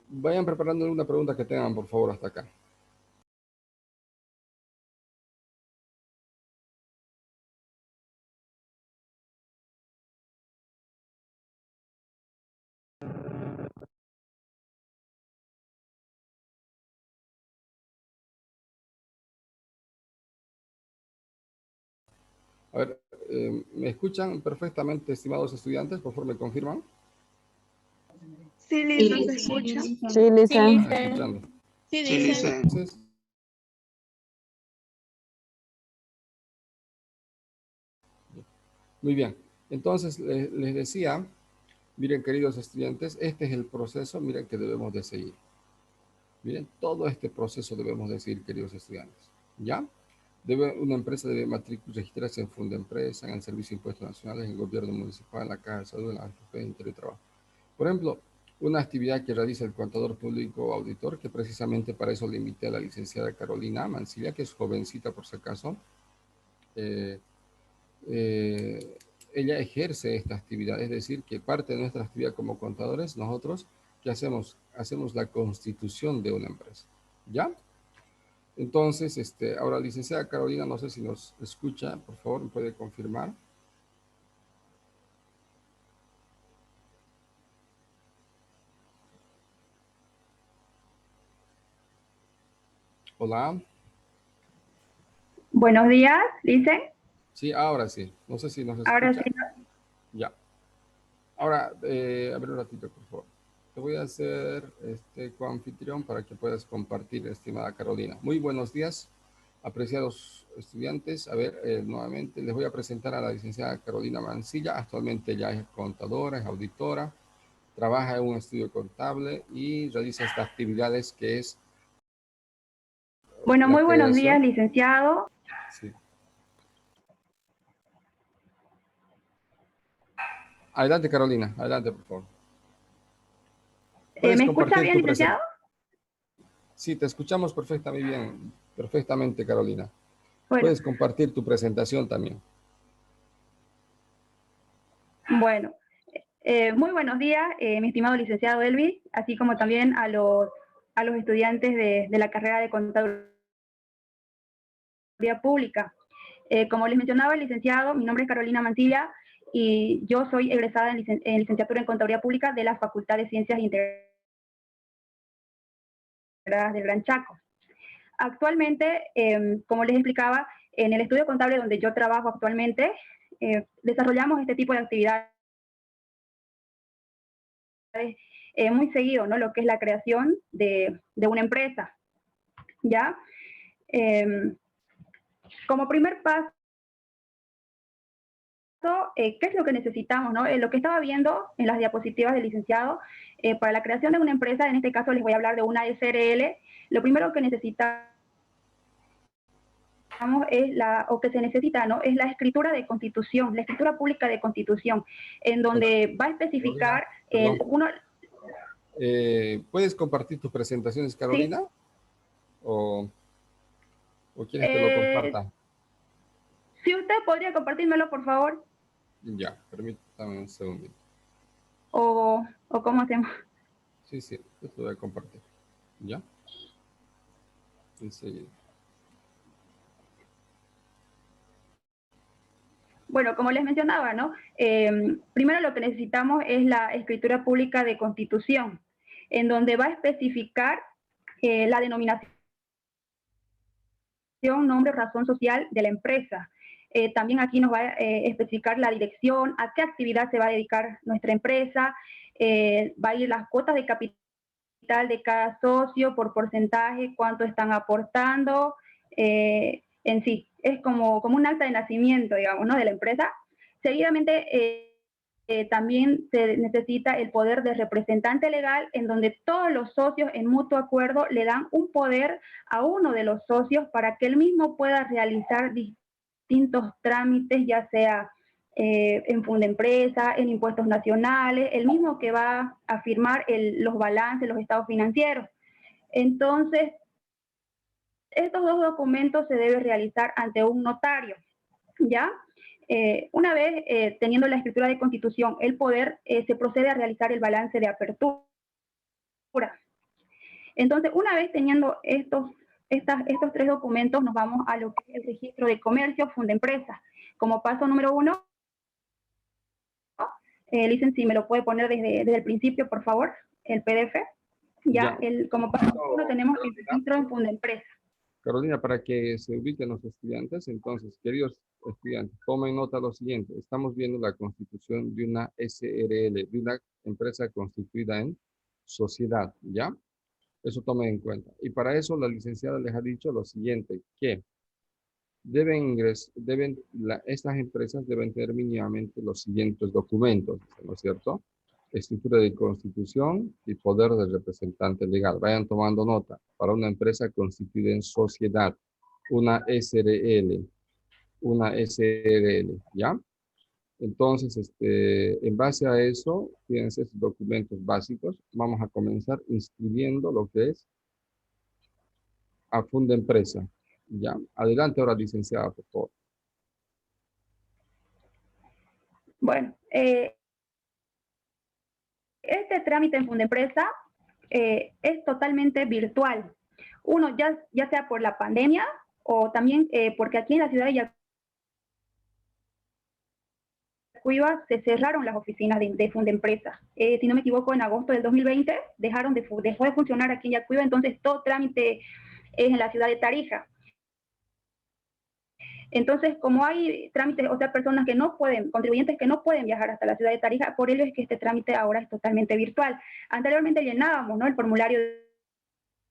Vayan preparando una pregunta que tengan, por favor, hasta acá. A ver, ¿me escuchan perfectamente, estimados estudiantes? Por favor, ¿me confirman? Sí, Lisa, se escucha. Sí, Lisa. Escuchando. Sí, dice. Entonces, muy bien. Entonces, les decía, miren, queridos estudiantes, este es el proceso, miren, que debemos de seguir. Miren, todo este proceso debemos de seguir, queridos estudiantes. ¿Ya? Una empresa debe registrarse en Fundempresa, en el Servicio de Impuestos Nacionales, en el Gobierno Municipal, en la Caja de Salud, en la AFP, en Teletrabajo. Por ejemplo, una actividad que realiza el contador público o auditor, que precisamente para eso le invité a la licenciada Carolina Mancilla, que es jovencita por si acaso. Ella ejerce esta actividad, es decir, que parte de nuestra actividad como contadores, nosotros, ¿qué hacemos? Hacemos la constitución de una empresa, ¿ya? Entonces, ahora, licenciada Carolina, no sé si nos escucha, por favor, ¿me puede confirmar? Hola. Buenos días, dicen. Sí, ahora sí. No sé si nos escucha. Ahora sí. Ya. Ahora, a ver un ratito, por favor. Te voy a hacer coanfitrión para que puedas compartir, estimada Carolina. Muy buenos días, apreciados estudiantes. A ver, nuevamente les voy a presentar a la licenciada Carolina Mancilla. Actualmente ya es contadora, es auditora, trabaja en un estudio contable y realiza estas actividades que es Bueno, la muy buenos días, creación. licenciado. Sí. Adelante, Carolina. Adelante, por favor. Puedes ¿Me escucha compartir bien, tu licenciado? presentación. Sí, te escuchamos perfectamente, Carolina. Bueno, Puedes compartir tu presentación también. bueno. Muy buenos días, mi estimado licenciado Elvis, así como también a los estudiantes de la carrera de Contaduría Pública. Como les mencionaba el licenciado, mi nombre es Carolina Mancilla y yo soy egresada en licenciatura en Contaduría Pública de la Facultad de Ciencias Integradas del Gran Chaco. Actualmente, como les explicaba, en el estudio contable donde yo trabajo actualmente, desarrollamos este tipo de actividades muy seguido, ¿no? Lo que es la creación de una empresa, ¿ya? Como primer paso, ¿qué es lo que necesitamos, no? Lo que estaba viendo en las diapositivas del licenciado, para la creación de una empresa, en este caso les voy a hablar de una SRL, lo primero que necesitamos que se necesita, ¿no? Es la escritura de constitución, la escritura pública de constitución, en donde va a especificar ¿Puedes compartir tus presentaciones, Carolina? ¿Sí? ¿O quieres que lo comparta? Si usted podría compartírmelo, por favor. Ya, permítame un segundo. ¿O cómo hacemos? Sí, yo te lo voy a compartir. ¿Ya? Enseguida. Bueno, como les mencionaba, ¿no? Primero lo que necesitamos es la escritura pública de constitución, en donde va a especificar la denominación, nombre, razón social de la empresa. También aquí nos va a especificar la dirección, a qué actividad se va a dedicar nuestra empresa, va a ir las cuotas de capital de cada socio por porcentaje, cuánto están aportando, en sí. Es como un acta de nacimiento, digamos, ¿no?, de la empresa. Seguidamente, también se necesita el poder de representante legal, en donde todos los socios en mutuo acuerdo le dan un poder a uno de los socios para que él mismo pueda realizar distintos trámites, ya sea en Fundempresa, en impuestos nacionales, el mismo que va a firmar los balances, los estados financieros. Entonces, estos dos documentos se deben realizar ante un notario, ¿ya? Una vez teniendo la escritura de constitución, el poder, se procede a realizar el balance de apertura. Entonces, una vez teniendo estos tres documentos, nos vamos a lo que es el registro de comercio, Fundempresa. Como paso número 1, Licen, si me lo puede poner desde el principio, por favor, el PDF. Ya. Como paso número 1 tenemos el registro en Fundempresa. Carolina, para que se ubiquen los estudiantes, entonces, queridos estudiantes, tomen nota de lo siguiente. Estamos viendo la constitución de una SRL, de una empresa constituida en sociedad, ¿ya? Eso tomen en cuenta. Y para eso la licenciada les ha dicho lo siguiente, que estas empresas deben tener mínimamente los siguientes documentos, ¿no es cierto? Escritura de constitución y poder del representante legal. Vayan tomando nota. Para una empresa constituida en sociedad, una SRL, ¿ya? Entonces, en base a eso, fíjense estos documentos básicos. Vamos a comenzar inscribiendo lo que es a Fundempresa. Ya. Adelante ahora, licenciada, por favor. Bueno, este trámite en Fundempresa es totalmente virtual. Uno, ya sea por la pandemia o también porque aquí en la ciudad de Yacuiba se cerraron las oficinas de Fundempresa. Si no me equivoco, en agosto del 2020 dejó de funcionar aquí en Yacuiba, entonces todo trámite es en la ciudad de Tarija. Entonces, como hay trámites, o sea, personas que no pueden, contribuyentes que no pueden viajar hasta la ciudad de Tarija, por ello es que este trámite ahora es totalmente virtual. Anteriormente llenábamos, ¿no?, el formulario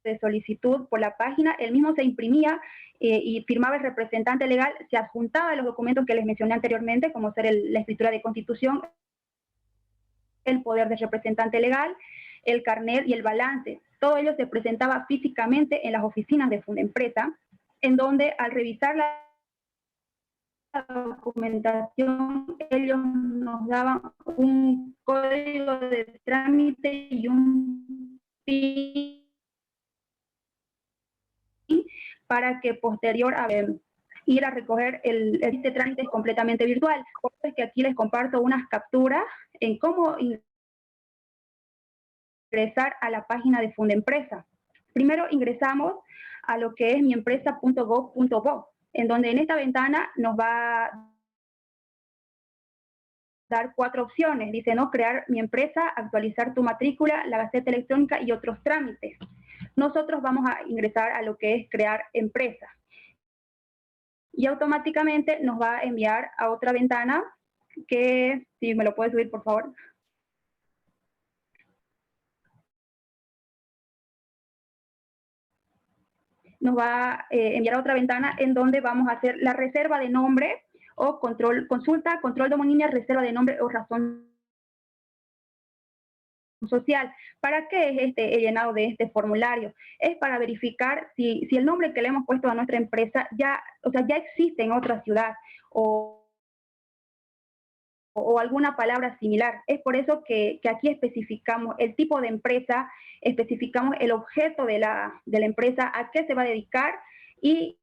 de solicitud por la página, el mismo se imprimía y firmaba el representante legal, se adjuntaba los documentos que les mencioné anteriormente, como ser la escritura de constitución, el poder del representante legal, el carnet y el balance. Todo ello se presentaba físicamente en las oficinas de Fundempresa, en donde al revisar la documentación, ellos nos daban un código de trámite y un PIN para que posterior a ir a recoger este trámite es completamente virtual. Por eso es que aquí les comparto unas capturas en cómo ingresar a la página de Fundempresa. Primero ingresamos a lo que es miempresa.gov.bo, en donde en esta ventana nos va a dar 4 opciones. Dice, ¿no?, crear mi empresa, actualizar tu matrícula, la gaceta electrónica y otros trámites. Nosotros vamos a ingresar a lo que es crear empresa. Y automáticamente nos va a enviar a otra ventana que, si me lo puedes subir, por favor. Nos va a enviar a otra ventana en donde vamos a hacer la reserva de nombre o consulta, control de homonimia, reserva de nombre o razón social. ¿Para qué es el llenado de este formulario? Es para verificar si el nombre que le hemos puesto a nuestra empresa ya existe en otra ciudad o alguna palabra similar. Es por eso que aquí especificamos el tipo de empresa, especificamos el objeto de la empresa, a qué se va a dedicar y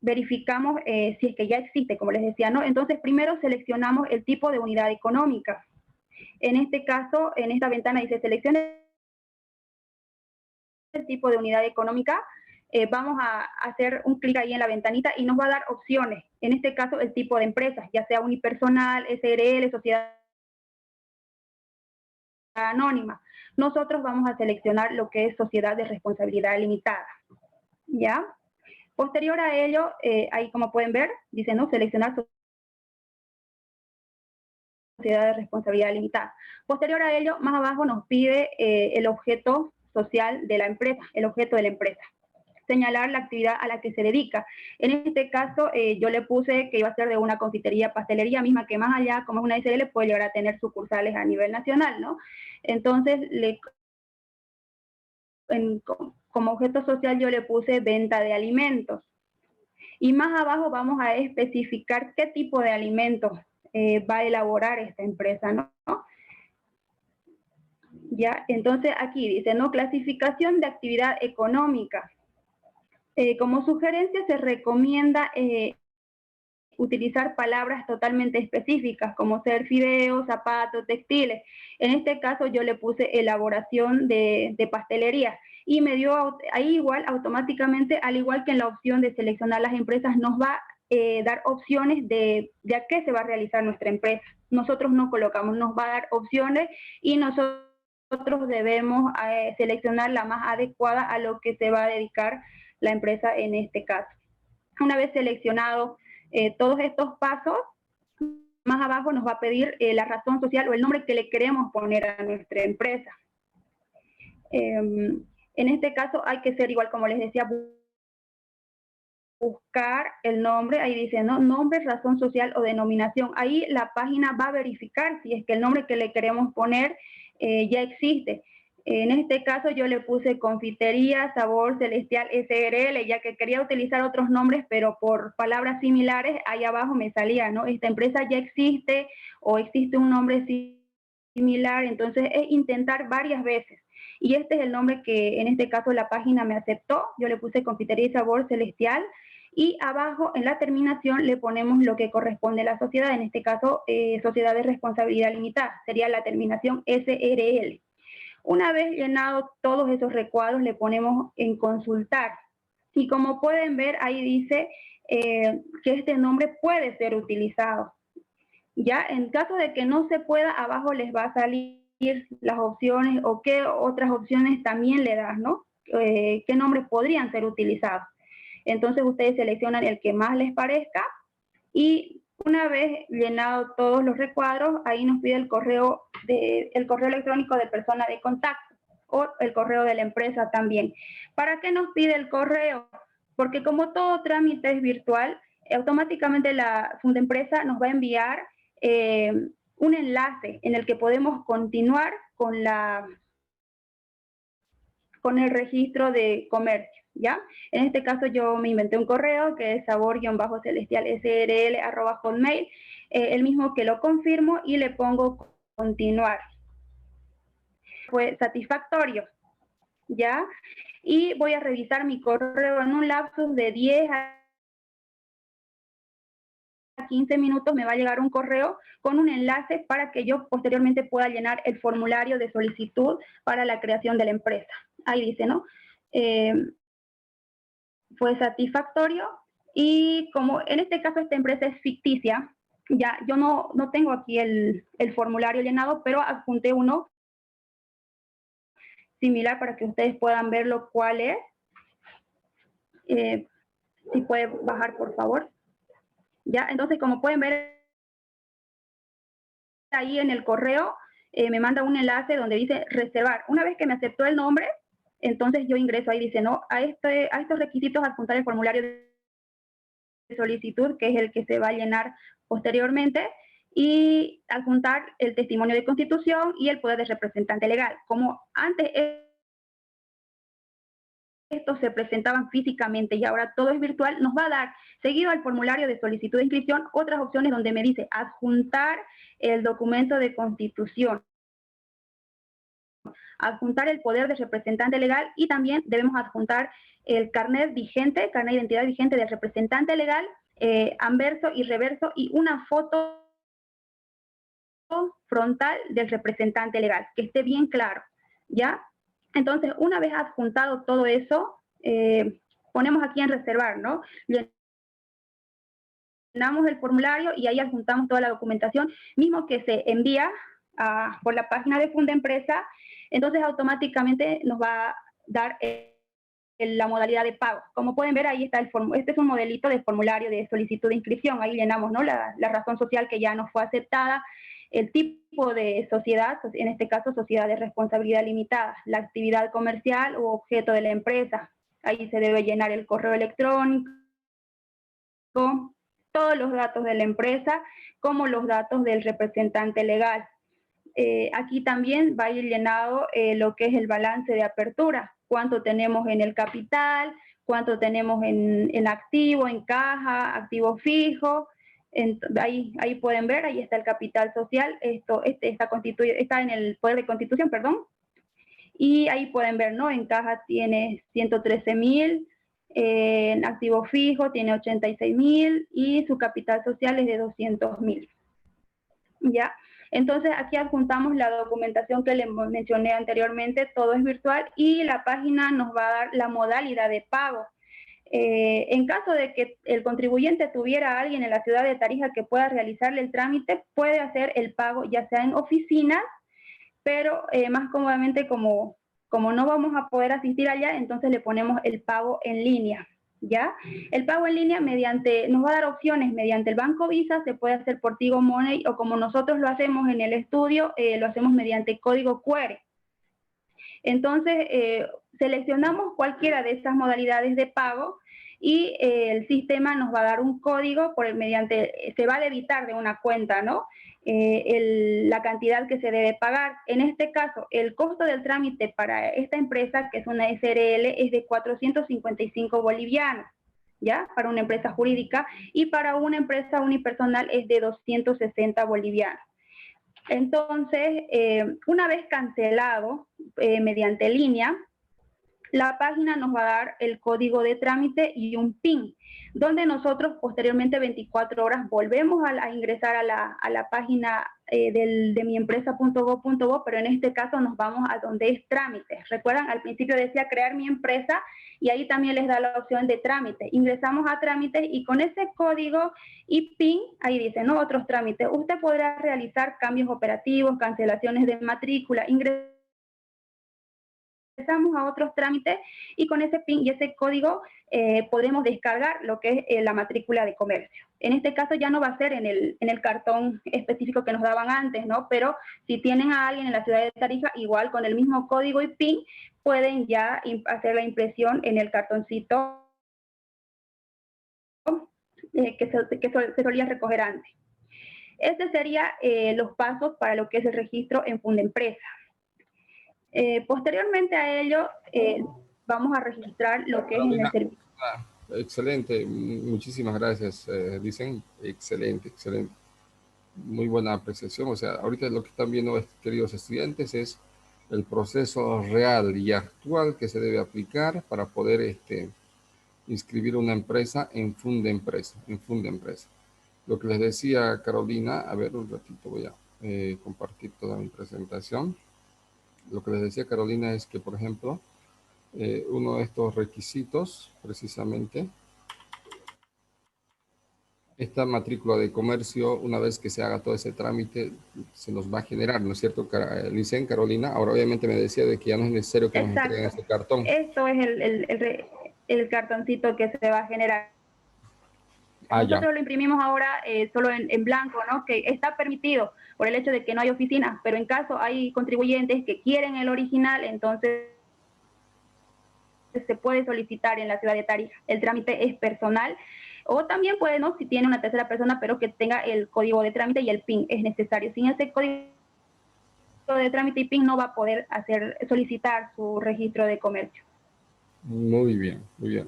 verificamos si es que ya existe, como les decía, ¿no? Entonces, primero seleccionamos el tipo de unidad económica. En este caso, en esta ventana dice seleccione el tipo de unidad económica. Vamos a hacer un clic ahí en la ventanita y nos va a dar opciones. En este caso, el tipo de empresas, ya sea unipersonal, SRL, sociedad anónima. nosotros vamos a seleccionar lo que es sociedad de responsabilidad limitada, ¿ya? Posterior a ello, ahí como pueden ver, dice, ¿no? Seleccionar sociedad de responsabilidad limitada. Posterior a ello, más abajo nos pide el objeto social de la empresa, el objeto de la empresa. Señalar la actividad a la que se dedica. En este caso, yo le puse que iba a ser de una confitería, pastelería misma, que más allá, como es una SL, puede llegar a tener sucursales a nivel nacional, ¿no? Entonces, como objeto social yo le puse venta de alimentos. Y más abajo vamos a especificar qué tipo de alimentos va a elaborar esta empresa, ¿no? Ya, entonces aquí dice, ¿no? Clasificación de actividad económica. Como sugerencia se recomienda utilizar palabras totalmente específicas, como ser fideos, zapatos, textiles. En este caso yo le puse elaboración de pastelería y me dio ahí igual automáticamente, al igual que en la opción de seleccionar las empresas, nos va a dar opciones de a qué se va a realizar nuestra empresa. Nosotros no colocamos, nos va a dar opciones y nosotros debemos seleccionar la más adecuada a lo que se va a dedicar la empresa en este caso. Una vez seleccionado todos estos pasos, más abajo nos va a pedir la razón social o el nombre que le queremos poner a nuestra empresa. En este caso hay que ser igual, como les decía, buscar el nombre, ahí dice, ¿no? Nombre, razón social o denominación. Ahí la página va a verificar si es que el nombre que le queremos poner ya existe. En este caso yo le puse Confitería Sabor Celestial SRL, ya que quería utilizar otros nombres, pero por palabras similares, ahí abajo me salía, ¿no? Esta empresa ya existe o existe un nombre similar, entonces es intentar varias veces. Y este es el nombre que en este caso la página me aceptó. Yo le puse Confitería Sabor Celestial y abajo en la terminación le ponemos lo que corresponde a la sociedad, en este caso Sociedad de Responsabilidad Limitada, sería la terminación SRL. Una vez llenado todos esos recuadros, le ponemos en consultar. Y como pueden ver, ahí dice que este nombre puede ser utilizado. Ya, en caso de que no se pueda, abajo les va a salir las opciones o qué otras opciones también le das, ¿no? ¿Qué nombres podrían ser utilizados? Entonces ustedes seleccionan el que más les parezca y una vez llenado todos los recuadros, ahí nos pide el correo electrónico de persona de contacto o el correo de la empresa también. ¿Para qué nos pide el correo? Porque como todo trámite es virtual, automáticamente la Fundempresa nos va a enviar un enlace en el que podemos continuar con el registro de comercio, ¿ya? En este caso yo me inventé un correo que es sabor-celestial_srl@hotmail, el mismo que lo confirmo y le pongo continuar. Fue satisfactorio, ¿ya? Y voy a revisar mi correo en un lapsus de 10 a 15 minutos me va a llegar un correo con un enlace para que yo posteriormente pueda llenar el formulario de solicitud para la creación de la empresa. Ahí dice, ¿no? Fue satisfactorio y como en este caso esta empresa es ficticia, ya yo no tengo aquí el formulario llenado, pero adjunté uno similar para que ustedes puedan verlo cuál es. Si puede bajar, por favor. Ya, entonces como pueden ver ahí en el correo, me manda un enlace donde dice reservar. Una vez que me aceptó el nombre, entonces yo ingreso ahí, dice, no, a estos requisitos adjuntar el formulario de solicitud, que es el que se va a llenar posteriormente, y adjuntar el testimonio de constitución y el poder de representante legal. Como antes estos se presentaban físicamente y ahora todo es virtual, nos va a dar, seguido al formulario de solicitud de inscripción, otras opciones donde me dice adjuntar el documento de constitución, adjuntar el poder de representante legal y también debemos adjuntar el carnet vigente, carnet de identidad vigente del representante legal, anverso y reverso y una foto frontal del representante legal, que esté bien claro, ¿ya? Entonces, una vez adjuntado todo eso, ponemos aquí en reservar, ¿no? Llenamos el formulario y ahí adjuntamos toda la documentación, mismo que se envía por la página de Fundempresa, entonces automáticamente nos va a dar la modalidad de pago. Como pueden ver, ahí está este es un modelito de formulario de solicitud de inscripción. Ahí llenamos, ¿no?, la razón social que ya nos fue aceptada, el tipo de sociedad, en este caso sociedad de responsabilidad limitada, la actividad comercial u objeto de la empresa. Ahí se debe llenar el correo electrónico, todos los datos de la empresa, como los datos del representante legal. Aquí también va a ir llenado lo que es el balance de apertura, cuánto tenemos en el capital, cuánto tenemos en activo, en caja, activo fijo. Ahí pueden ver, ahí está el capital social, está en el poder de constitución, perdón. Y ahí pueden ver, ¿no? En caja tiene 113.000, en activo fijo tiene 86.000 y su capital social es de 200.000. ¿Ya? Entonces aquí adjuntamos la documentación que les mencioné anteriormente, todo es virtual y la página nos va a dar la modalidad de pago. En caso de que el contribuyente tuviera a alguien en la ciudad de Tarija que pueda realizarle el trámite, puede hacer el pago ya sea en oficinas, pero más cómodamente como no vamos a poder asistir allá, entonces le ponemos el pago en línea. ¿Ya? El pago en línea nos va a dar opciones mediante el Banco Visa, se puede hacer por Tigo Money o como nosotros lo hacemos en el estudio, lo hacemos mediante código QR. Entonces, seleccionamos cualquiera de estas modalidades de pago y el sistema nos va a dar un código se va a debitar de una cuenta, ¿no? La cantidad que se debe pagar. En este caso, el costo del trámite para esta empresa, que es una SRL, es de 455 bolivianos, ¿ya? Para una empresa jurídica, y para una empresa unipersonal es de 260 bolivianos. Entonces, una vez cancelado mediante línea, la página nos va a dar el código de trámite y un PIN, donde nosotros posteriormente 24 horas volvemos a ingresar a la página de miempresa.gov.bo, pero en este caso nos vamos a donde es trámite. Recuerdan, al principio decía crear mi empresa y ahí también les da la opción de trámite. Ingresamos a trámite y con ese código y PIN, ahí dice, ¿no?, otros trámites. Usted podrá realizar cambios operativos, cancelaciones de matrícula, ingresamos a otros trámites y con ese PIN y ese código podremos descargar lo que es la matrícula de comercio. En este caso ya no va a ser en el cartón específico que nos daban antes, ¿no? Pero si tienen a alguien en la ciudad de Tarija, igual con el mismo código y PIN, pueden ya hacer la impresión en el cartoncito que se solía recoger antes. Este sería los pasos para lo que es el registro en Fundempresa. Posteriormente a ello, vamos a registrar lo que es en el servicio. Excelente, muchísimas gracias, dicen, excelente. Muy buena apreciación. O sea, ahorita lo que están viendo, queridos estudiantes, es el proceso real y actual que se debe aplicar para poder inscribir una empresa en Fundempresa. Lo que les decía Carolina, a ver, un ratito voy a compartir toda mi presentación. Lo que les decía Carolina es que, por ejemplo, uno de estos requisitos, precisamente, esta matrícula de comercio, una vez que se haga todo ese trámite, se nos va a generar, ¿no es cierto, Licen, Carolina? Ahora, obviamente, me decía de que ya no es necesario que nos entreguen ese cartón. Esto es el cartoncito que se va a generar. Nosotros lo imprimimos ahora solo en blanco, ¿no? Que está permitido por el hecho de que no hay oficinas, pero en caso hay contribuyentes que quieren el original, entonces se puede solicitar en la ciudad de Tarija. El trámite es personal, o también puede, ¿no?, si tiene una tercera persona, pero que tenga el código de trámite y el PIN es necesario. Sin ese código de trámite y PIN no va a poder solicitar su registro de comercio. Muy bien.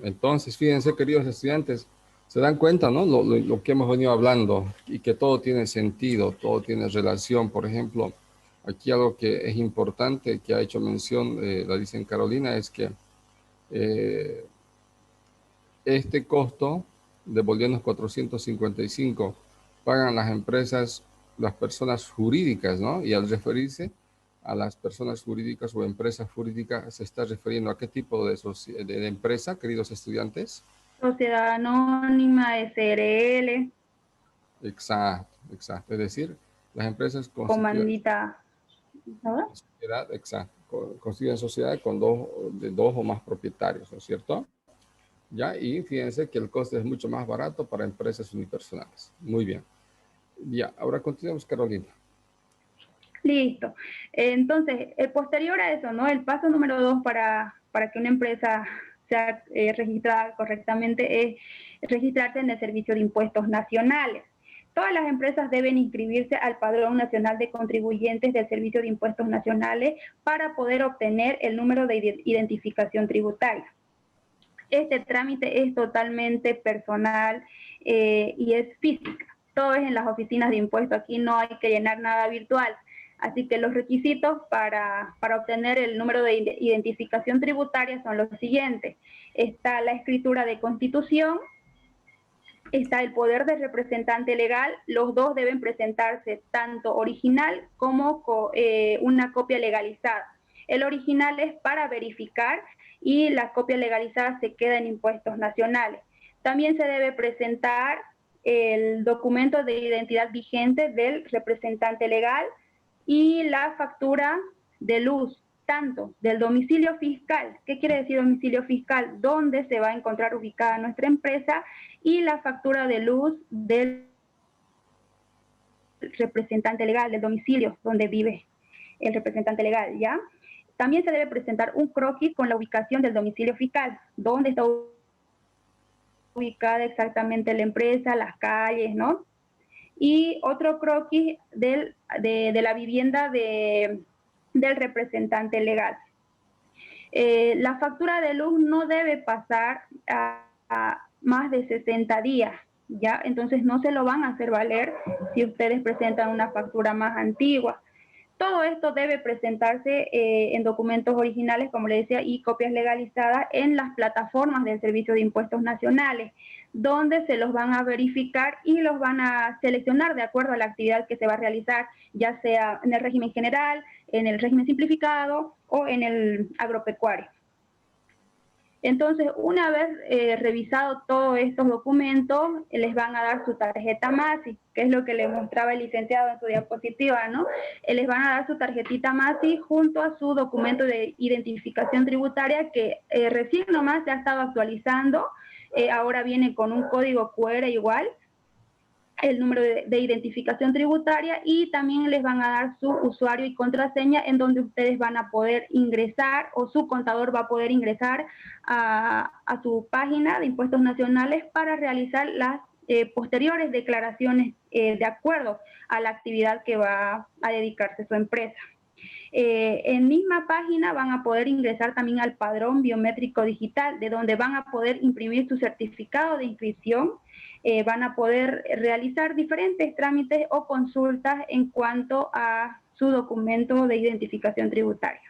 Entonces, fíjense, queridos estudiantes, se dan cuenta, ¿no? Lo que hemos venido hablando y que todo tiene sentido, todo tiene relación. Por ejemplo, aquí algo que es importante, que ha hecho mención, la dicen Carolina, es que este costo de bolivianos 455 pagan las empresas, las personas jurídicas, ¿no? Y al referirse a las personas jurídicas o empresas jurídicas, ¿se está refiriendo a qué tipo de empresa, queridos estudiantes? Sociedad anónima, SRL. Exacto. Es decir, las empresas Comandita. ¿no? Sociedad, exacto. Constituyen sociedad con dos o más propietarios, ¿no es cierto? Ya, y fíjense que el coste es mucho más barato para empresas unipersonales. Muy bien. Ya, ahora continuamos, Carolina. Listo. Entonces, posterior a eso, ¿no? El paso número 2 para que una empresa sea registrada correctamente es registrarse en el Servicio de Impuestos Nacionales. Todas las empresas deben inscribirse al Padrón Nacional de Contribuyentes del Servicio de Impuestos Nacionales para poder obtener el número de identificación tributaria. Este trámite es totalmente personal y es física. Todo es en las oficinas de impuestos. Aquí no hay que llenar nada virtual. Así que los requisitos para obtener el número de identificación tributaria son los siguientes. Está la escritura de constitución, está el poder del representante legal. Los dos deben presentarse tanto original como una copia legalizada. El original es para verificar y la copia legalizada se queda en impuestos nacionales. También se debe presentar el documento de identidad vigente del representante legal y la factura de luz, tanto del domicilio fiscal. ¿Qué quiere decir domicilio fiscal? ¿Dónde se va a encontrar ubicada nuestra empresa? Y la factura de luz del representante legal, del domicilio donde vive el representante legal, ¿ya? También se debe presentar un croquis con la ubicación del domicilio fiscal, dónde está ubicada exactamente la empresa, las calles, ¿no? Y otro croquis de la vivienda del representante legal. La factura de luz no debe pasar a más de 60 días, ¿ya? Entonces no se lo van a hacer valer si ustedes presentan una factura más antigua. Todo esto debe presentarse en documentos originales, como les decía, y copias legalizadas en las plataformas del Servicio de Impuestos Nacionales, donde se los van a verificar y los van a seleccionar de acuerdo a la actividad que se va a realizar, ya sea en el régimen general, en el régimen simplificado o en el agropecuario. Entonces, una vez revisado todos estos documentos, les van a dar su tarjeta MASI, que es lo que le mostraba el licenciado en su diapositiva, ¿no? Les van a dar su tarjetita MASI junto a su documento de identificación tributaria que recién nomás se ha estado actualizando, ahora viene con un código QR igual, el número de identificación tributaria, y también les van a dar su usuario y contraseña en donde ustedes van a poder ingresar, o su contador va a poder ingresar a su página de impuestos nacionales para realizar las posteriores declaraciones de acuerdo a la actividad que va a dedicarse su empresa. En misma página van a poder ingresar también al padrón biométrico digital, de donde van a poder imprimir su certificado de inscripción, van a poder realizar diferentes trámites o consultas en cuanto a su documento de identificación tributaria.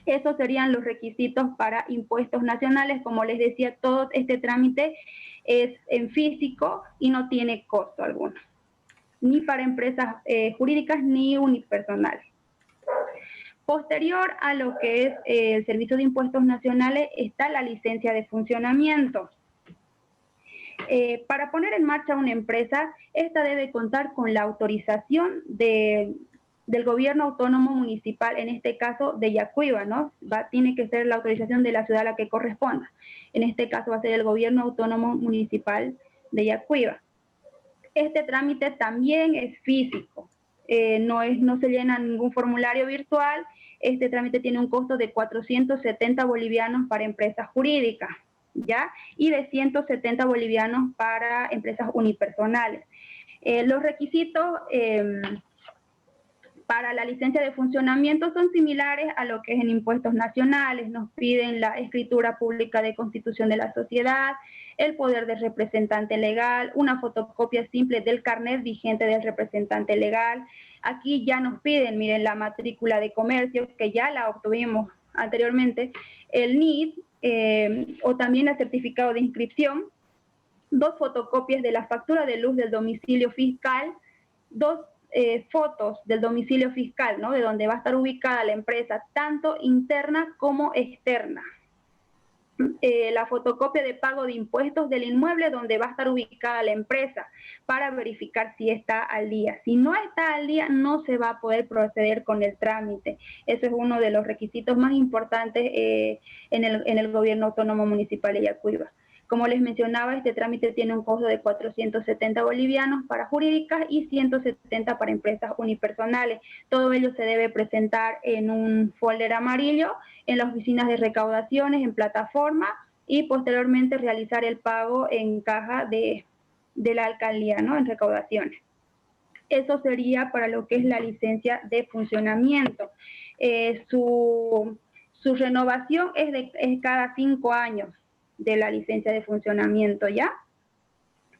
Esos serían los requisitos para impuestos nacionales. Como les decía, todo este trámite es en físico y no tiene costo alguno, ni para empresas jurídicas ni unipersonales. Posterior a lo que es el Servicio de Impuestos Nacionales está la licencia de funcionamiento. Para poner en marcha una empresa, esta debe contar con la autorización del gobierno autónomo municipal, en este caso de Yacuiba, ¿no? Tiene que ser la autorización de la ciudad a la que corresponda. En este caso va a ser el gobierno autónomo municipal de Yacuiba. Este trámite también es físico. No se llena ningún formulario virtual. Este trámite tiene un costo de 470 bolivianos para empresas jurídicas, ¿ya? Y de 170 bolivianos para empresas unipersonales. Los requisitos para la licencia de funcionamiento son similares a lo que es en impuestos nacionales. Nos piden la escritura pública de constitución de la sociedad, el poder del representante legal, una fotocopia simple del carnet vigente del representante legal. Aquí ya nos piden, miren, la matrícula de comercio, que ya la obtuvimos anteriormente, el NID, o también el certificado de inscripción, 2 fotocopias de la factura de luz del domicilio fiscal, 2 fotos del domicilio fiscal, ¿no? De donde va a estar ubicada la empresa, tanto interna como externa. la fotocopia de pago de impuestos del inmueble donde va a estar ubicada la empresa para verificar si está al día. Si no está al día, no se va a poder proceder con el trámite. Eso es uno de los requisitos más importantes en el Gobierno Autónomo Municipal de Yacuiba. Como les mencionaba, este trámite tiene un costo de 470 bolivianos para jurídicas y 170 para empresas unipersonales. Todo ello se debe presentar en un folder amarillo en las oficinas de recaudaciones, en plataforma, y posteriormente realizar el pago en caja de la alcaldía, ¿no? En recaudaciones. Eso sería para lo que es la licencia de funcionamiento. Su renovación es cada 5 años de la licencia de funcionamiento, ¿ya?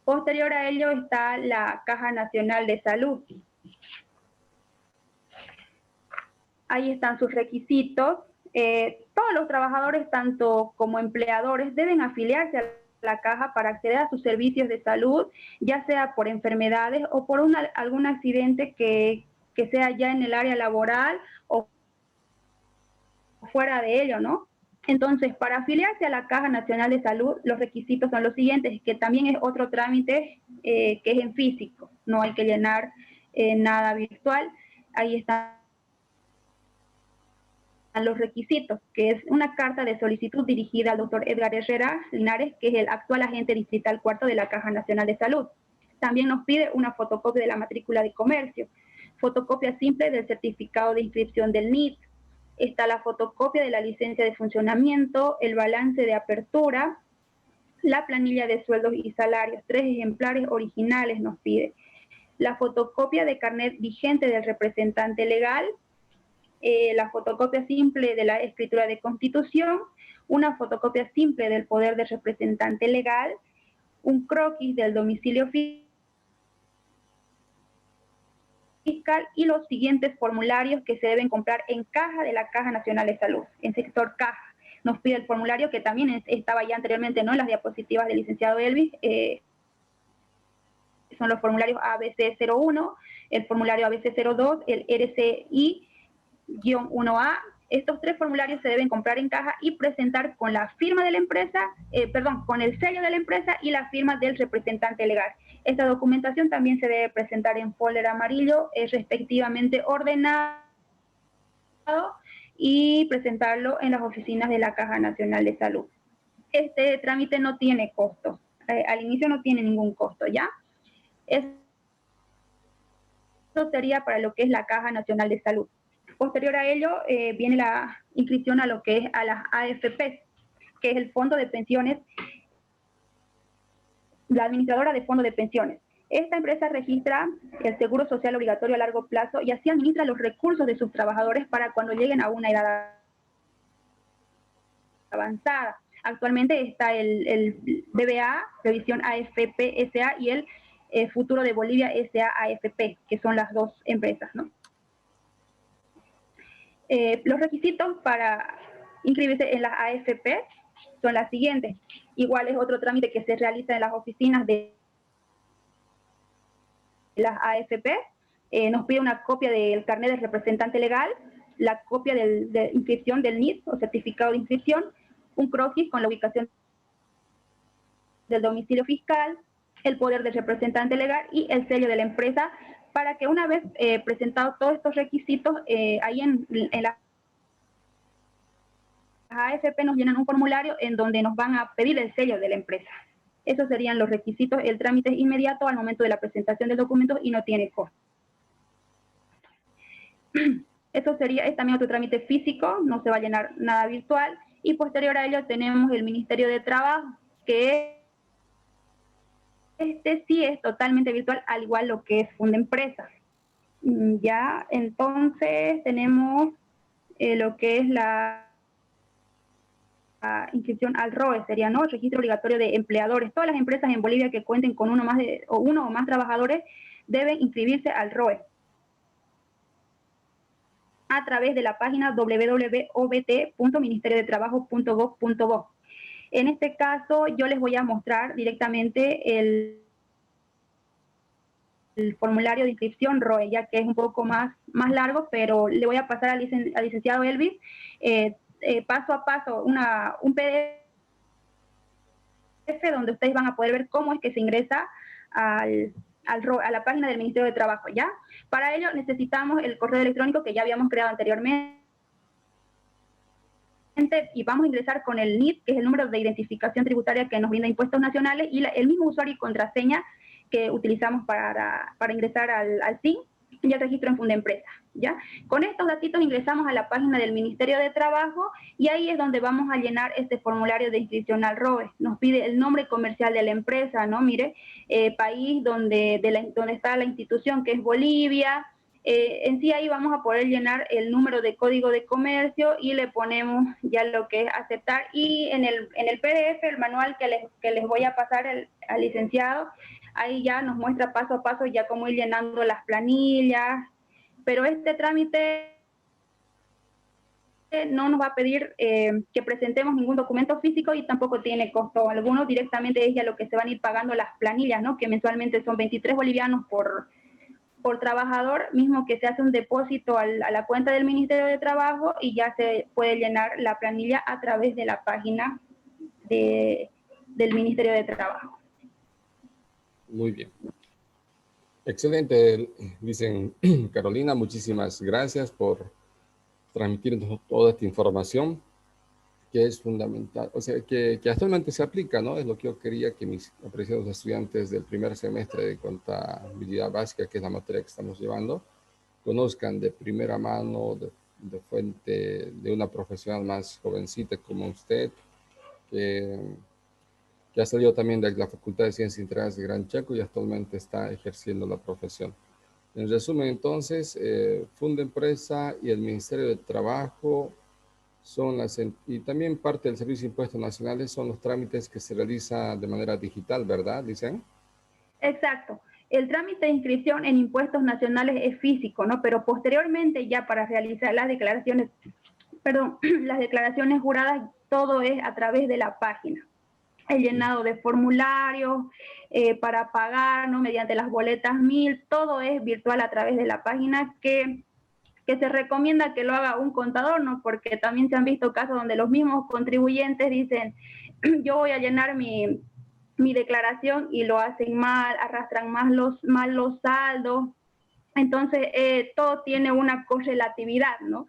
Posterior a ello está la Caja Nacional de Salud. Ahí están sus requisitos. Todos los trabajadores, tanto como empleadores, deben afiliarse a la caja para acceder a sus servicios de salud, ya sea por enfermedades o por algún accidente que sea ya en el área laboral o fuera de ello, ¿no? Entonces, para afiliarse a la Caja Nacional de Salud, los requisitos son los siguientes, que también es otro trámite que es en físico, no hay que llenar nada virtual. Ahí están los requisitos, que es una carta de solicitud dirigida al doctor Edgar Herrera Linares, que es el actual agente distrital 4 de la Caja Nacional de Salud. También nos pide una fotocopia de la matrícula de comercio, fotocopia simple del certificado de inscripción del NIT, está la fotocopia de la licencia de funcionamiento, el balance de apertura, la planilla de sueldos y salarios, 3 ejemplares originales nos pide, la fotocopia de carnet vigente del representante legal, la fotocopia simple de la escritura de constitución, una fotocopia simple del poder del representante legal, un croquis del domicilio fiscal y los siguientes formularios que se deben comprar en caja de la Caja Nacional de Salud, en sector caja. Nos pide el formulario que también estaba ya anteriormente, ¿no?, en las diapositivas del licenciado Elvis, son los formularios ABC01, el formulario ABC02, el RCI-1A. Estos 3 formularios se deben comprar en caja y presentar con la firma de la empresa, con el sello de la empresa y la firma del representante legal. Esta documentación también se debe presentar en folder amarillo, respectivamente ordenado, y presentarlo en las oficinas de la Caja Nacional de Salud. Este trámite no tiene costo, al inicio no tiene ningún costo, ¿ya? Eso sería para lo que es la Caja Nacional de Salud. Posterior a ello, viene la inscripción a lo que es a las AFP, que es el Fondo de Pensiones, la administradora de Fondo de Pensiones. Esta empresa registra el seguro social obligatorio a largo plazo y así administra los recursos de sus trabajadores para cuando lleguen a una edad avanzada. Actualmente está el BBA, Revisión AFP SA, y el Futuro de Bolivia SA AFP, que son las 2 empresas, ¿no? Los requisitos para inscribirse en las AFP son las siguientes. Igual es otro trámite que se realiza en las oficinas de las AFP. Nos pide una copia del carnet del representante legal, la copia de inscripción del NIT o certificado de inscripción, un croquis con la ubicación del domicilio fiscal, el poder del representante legal y el sello de la empresa, para que una vez presentados todos estos requisitos, ahí en las AFP nos llenan un formulario en donde nos van a pedir el sello de la empresa. Esos serían los requisitos. El trámite es inmediato al momento de la presentación del documento y no tiene costo. Eso sería, es también otro trámite físico, no se va a llenar nada virtual. Y posterior a ello tenemos el Ministerio de Trabajo, que este sí es totalmente virtual, al igual lo que es Fundempresa. Ya, entonces tenemos lo que es la inscripción al ROE, sería, ¿no?, registro obligatorio de empleadores. Todas las empresas en Bolivia que cuenten con uno o más trabajadores deben inscribirse al ROE a través de la página www.obt.ministeriodetrabajo.gov.bo. En este caso, yo les voy a mostrar directamente el formulario de inscripción ROE, ya que es un poco más largo, pero le voy a pasar al licenciado Elvis paso a paso un PDF donde ustedes van a poder ver cómo es que se ingresa a la página del Ministerio de Trabajo, ¿ya? Para ello necesitamos el correo electrónico que ya habíamos creado anteriormente y vamos a ingresar con el NIT, que es el número de identificación tributaria que nos brinda Impuestos Nacionales, y el mismo usuario y contraseña que utilizamos para ingresar al SIN y el registro en Fundempresa, ¿ya? Con estos datitos ingresamos a la página del Ministerio de Trabajo y ahí es donde vamos a llenar este formulario de inscripción al ROE. Nos pide el nombre comercial de la empresa, ¿no? Mire, país donde está la institución, que es Bolivia. En sí ahí vamos a poder llenar el número de código de comercio y le ponemos ya lo que es aceptar. Y en el PDF, el manual que les voy a pasar al licenciado, ahí ya nos muestra paso a paso ya cómo ir llenando las planillas, pero este trámite no nos va a pedir que presentemos ningún documento físico y tampoco tiene costo alguno, directamente es ya lo que se van a ir pagando las planillas, ¿no? Que mensualmente son 23 bolivianos por trabajador, mismo que se hace un depósito a la cuenta del Ministerio de Trabajo y ya se puede llenar la planilla a través de la página del Ministerio de Trabajo. Muy bien. Excelente, dicen Carolina, muchísimas gracias por transmitirnos toda esta información que es fundamental, o sea, que actualmente se aplica, ¿no? Es lo que yo quería que mis apreciados estudiantes del primer semestre de contabilidad básica, que es la materia que estamos llevando, conozcan de primera mano, de fuente de una profesional más jovencita como usted, que ha salido también de la Facultad de Ciencias Integrales de Gran Chaco y actualmente está ejerciendo la profesión. En resumen, entonces, Fundempresa y el Ministerio de Trabajo son y también parte del Servicio de Impuestos Nacionales son los trámites que se realizan de manera digital, ¿verdad, dicen? Exacto. El trámite de inscripción en impuestos nacionales es físico, ¿no? Pero posteriormente ya para realizar las declaraciones juradas, todo es a través de la página. El llenado de formularios para pagar, ¿no? Mediante las boletas 1000, todo es virtual a través de la página que se recomienda que lo haga un contador, ¿no? Porque también se han visto casos donde los mismos contribuyentes dicen, yo voy a llenar mi declaración y lo hacen mal, arrastran mal los saldos. Entonces, todo tiene una correlatividad, ¿no?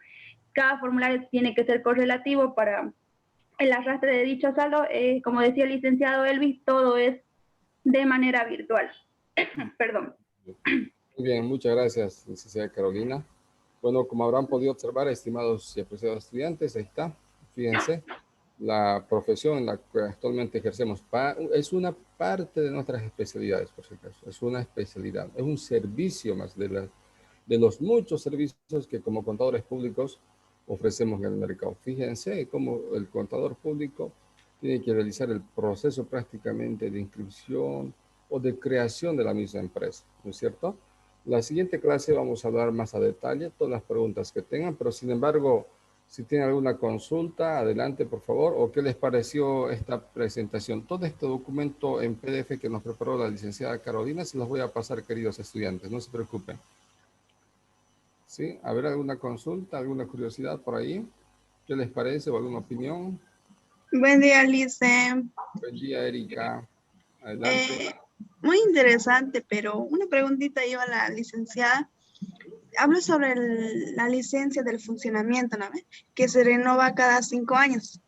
Cada formulario tiene que ser correlativo para el arrastre de dicho saldo. Como decía el licenciado Elvis, todo es de manera virtual. Perdón. Muy bien, muchas gracias, licenciada Carolina. Bueno, como habrán podido observar, estimados y apreciados estudiantes, ahí está, fíjense, la profesión en la que actualmente ejercemos es una parte de nuestras especialidades, por si acaso, es una especialidad, es un servicio más de los muchos servicios que como contadores públicos ofrecemos en el mercado. Fíjense cómo el contador público tiene que realizar el proceso prácticamente de inscripción o de creación de la misma empresa, ¿no es cierto? La siguiente clase vamos a hablar más a detalle, todas las preguntas que tengan, pero sin embargo, si tienen alguna consulta, adelante por favor, o qué les pareció esta presentación. Todo este documento en PDF que nos preparó la licenciada Carolina, se los voy a pasar, queridos estudiantes, no se preocupen. ¿Sí? ¿Habrá alguna consulta, alguna curiosidad por ahí? ¿Qué les parece o alguna opinión? Buen día, Lice. Buen día, Erika. Adelante. Muy interesante, pero una preguntita iba a la licenciada. Hablo sobre la licencia del funcionamiento, ¿no? Que se renova cada 5 años.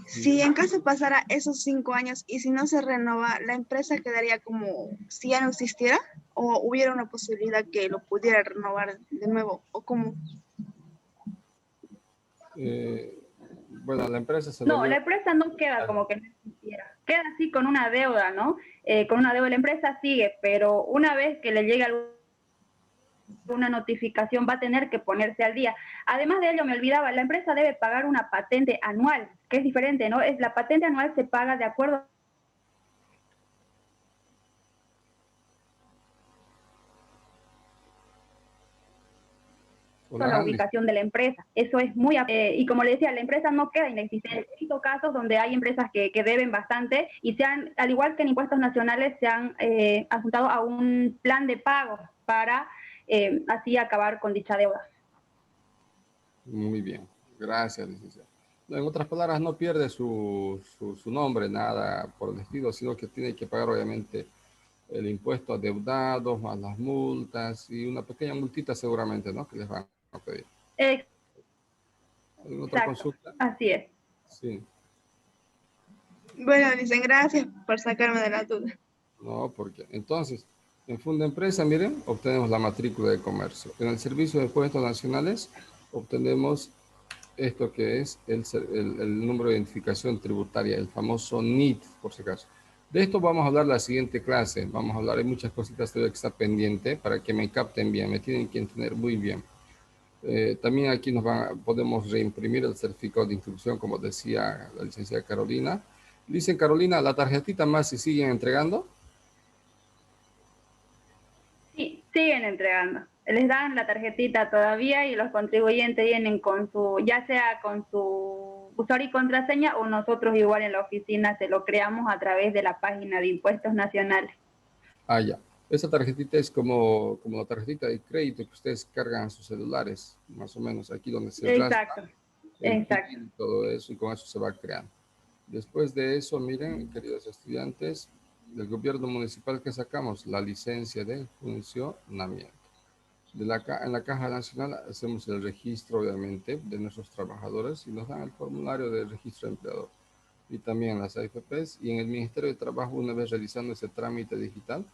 Si en caso pasara esos 5 años y si no se renova, ¿la empresa quedaría como si ya no existiera? ¿O hubiera una posibilidad que lo pudiera renovar de nuevo? ¿O cómo? Bueno, la empresa se No, la empresa no queda como que no existiera. Queda así con una deuda, ¿no? Con una deuda la empresa sigue, pero una vez que le llegue una notificación va a tener que ponerse al día. Además de ello, me olvidaba, la empresa debe pagar una patente anual, que es diferente, ¿no? La patente anual se paga de acuerdo con la ubicación de la empresa. Eso es muy... y como le decía, la empresa no queda inexistente. He visto casos donde hay empresas que deben bastante y al igual que en impuestos nacionales, se han adjuntado a un plan de pago para así acabar con dicha deuda. Muy bien. Gracias, licenciada. En otras palabras, no pierde su nombre, nada por el estilo, sino que tiene que pagar obviamente el impuesto adeudado, más las multas y una pequeña multita seguramente, ¿no? Que les van a pedir. ¿Alguna otra Exacto, consulta? así es. Sí. Bueno, dicen gracias por sacarme de la duda. No, porque entonces, en Funda Empresa, miren, obtenemos la matrícula de comercio. En el Servicio de Impuestos Nacionales, obtenemos esto que es el número de identificación tributaria, el famoso NIT, por si acaso. De esto vamos a hablar la siguiente clase. Vamos a hablar de muchas cositas todavía que está pendiente para que me capten bien, me tienen que entender muy bien. También aquí podemos reimprimir el certificado de inscripción, como decía la licenciada Carolina. Dicen, Carolina, la tarjetita más si siguen entregando. Sí, siguen entregando. Les dan la tarjetita todavía y los contribuyentes vienen con su, ya sea con su usuario y contraseña o nosotros igual en la oficina se lo creamos a través de la página de Impuestos Nacionales. Ah, ya. Esa tarjetita es como la tarjetita de crédito que ustedes cargan en sus celulares, más o menos, aquí donde se Exacto, raspa el exacto. PIN y todo eso, y con eso se va creando. Después de eso, miren, queridos estudiantes, del gobierno municipal que sacamos la licencia de funcionamiento. En la Caja Nacional hacemos el registro, obviamente, de nuestros trabajadores y nos dan el formulario de registro de empleador. Y también las AFPs. Y en el Ministerio de Trabajo, una vez realizando ese trámite digital,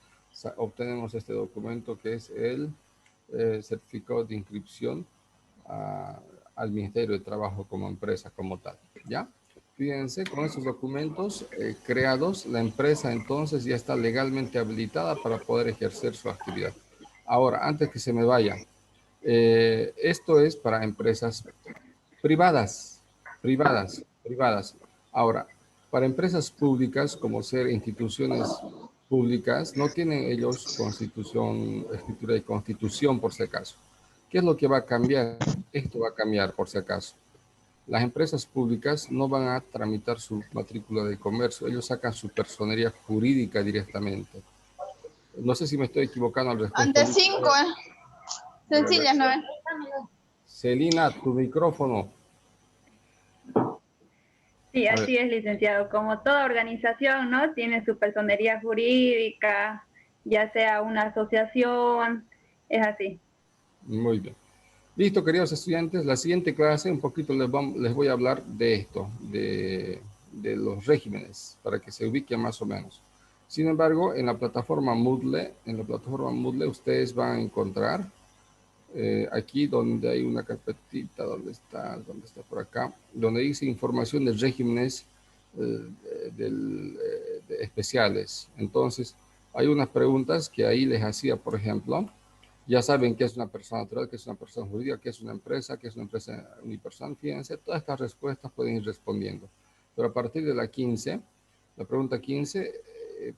obtenemos este documento que es el certificado de inscripción al Ministerio de Trabajo como empresa, como tal. ¿Ya? Fíjense, con esos documentos creados, la empresa entonces ya está legalmente habilitada para poder ejercer su actividad. Ahora, antes que se me vaya, esto es para empresas privadas, privadas. Ahora, para empresas públicas, como ser instituciones públicas, no tienen ellos constitución, escritura de constitución por si acaso. ¿Qué es lo que va a cambiar? Esto va a cambiar por si acaso. Las empresas públicas no van a tramitar su matrícula de comercio, ellos sacan su personería jurídica directamente. No sé si me estoy equivocando al respecto. Ante 5, sencillas, ¿no? Celina, tu micrófono. Sí, A ver, así es, licenciado. Como toda organización, ¿no? Tiene su personería jurídica, ya sea una asociación, es así. muy bien. Listo, queridos estudiantes, la siguiente clase un poquito les voy a hablar de esto, de los regímenes, para que se ubiquen más o menos. Sin embargo, en la plataforma Moodle ustedes van a encontrar aquí donde hay una carpetita, donde está por acá, donde dice información de regímenes especiales. Entonces, hay unas preguntas que ahí les hacía, por ejemplo, ya saben qué es una persona natural, qué es una persona jurídica, qué es una empresa unipersonal. Fíjense, todas estas respuestas pueden ir respondiendo. Pero a partir de la 15, la pregunta 15,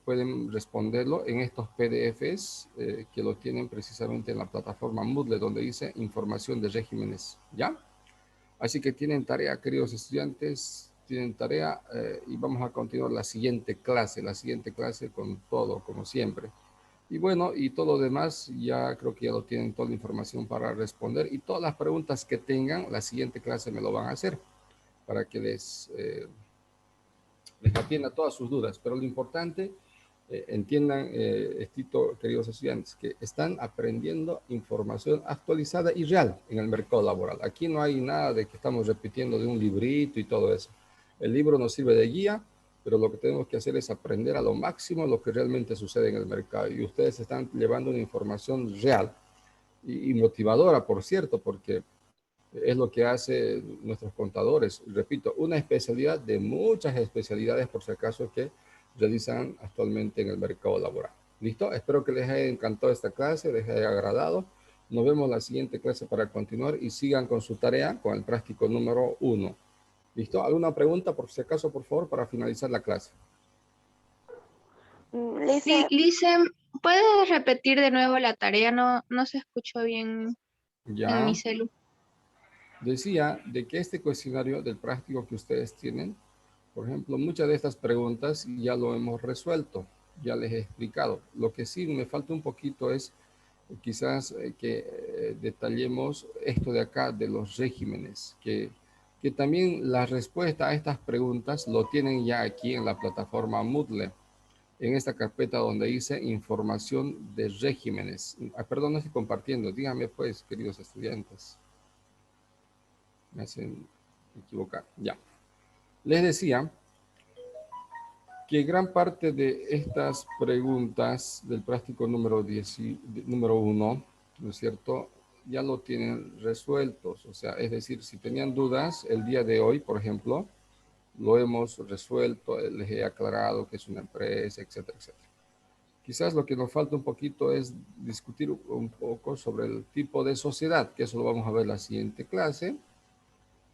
pueden responderlo en estos PDFs que lo tienen precisamente en la plataforma Moodle, donde dice información de regímenes, ¿ya? Así que tienen tarea, queridos estudiantes, tienen tarea y vamos a continuar la siguiente clase con todo, como siempre. Y bueno, y todo lo demás, ya creo que ya lo tienen toda la información para responder. Y todas las preguntas que tengan, la siguiente clase me lo van a hacer para que les atienda todas sus dudas. Pero lo importante, entiendan, queridos estudiantes, que están aprendiendo información actualizada y real en el mercado laboral. Aquí no hay nada de que estamos repitiendo de un librito y todo eso. El libro nos sirve de guía, pero lo que tenemos que hacer es aprender a lo máximo lo que realmente sucede en el mercado. Y ustedes están llevando una información real y motivadora, por cierto, porque es lo que hacen nuestros contadores. Repito, una especialidad de muchas especialidades, por si acaso, que realizan actualmente en el mercado laboral. ¿Listo? Espero que les haya encantado esta clase, les haya agradado. Nos vemos en la siguiente clase para continuar y sigan con su tarea con el práctico número 1. ¿Listo? ¿Alguna pregunta, por si acaso, por favor, para finalizar la clase? Sí, Lice, ¿puedes repetir de nuevo la tarea? No se escuchó bien en mi Ya celu. decía de que este cuestionario del práctico que ustedes tienen, por ejemplo, muchas de estas preguntas ya lo hemos resuelto, ya les he explicado. Lo que sí me falta un poquito es quizás que detallemos esto de acá de los regímenes, que que también la respuesta a estas preguntas lo tienen ya aquí en la plataforma Moodle, en esta carpeta donde dice información de regímenes. Perdón, no estoy compartiendo. Díganme pues, queridos estudiantes. Me hacen equivocar. Ya. Les decía que gran parte de estas preguntas del práctico número 1, ¿no es cierto?, ya lo tienen resueltos. O sea, es decir, si tenían dudas el día de hoy, por ejemplo, lo hemos resuelto, les he aclarado que es una empresa, etcétera, etcétera. Quizás lo que nos falta un poquito es discutir un poco sobre el tipo de sociedad, que eso lo vamos a ver en la siguiente clase,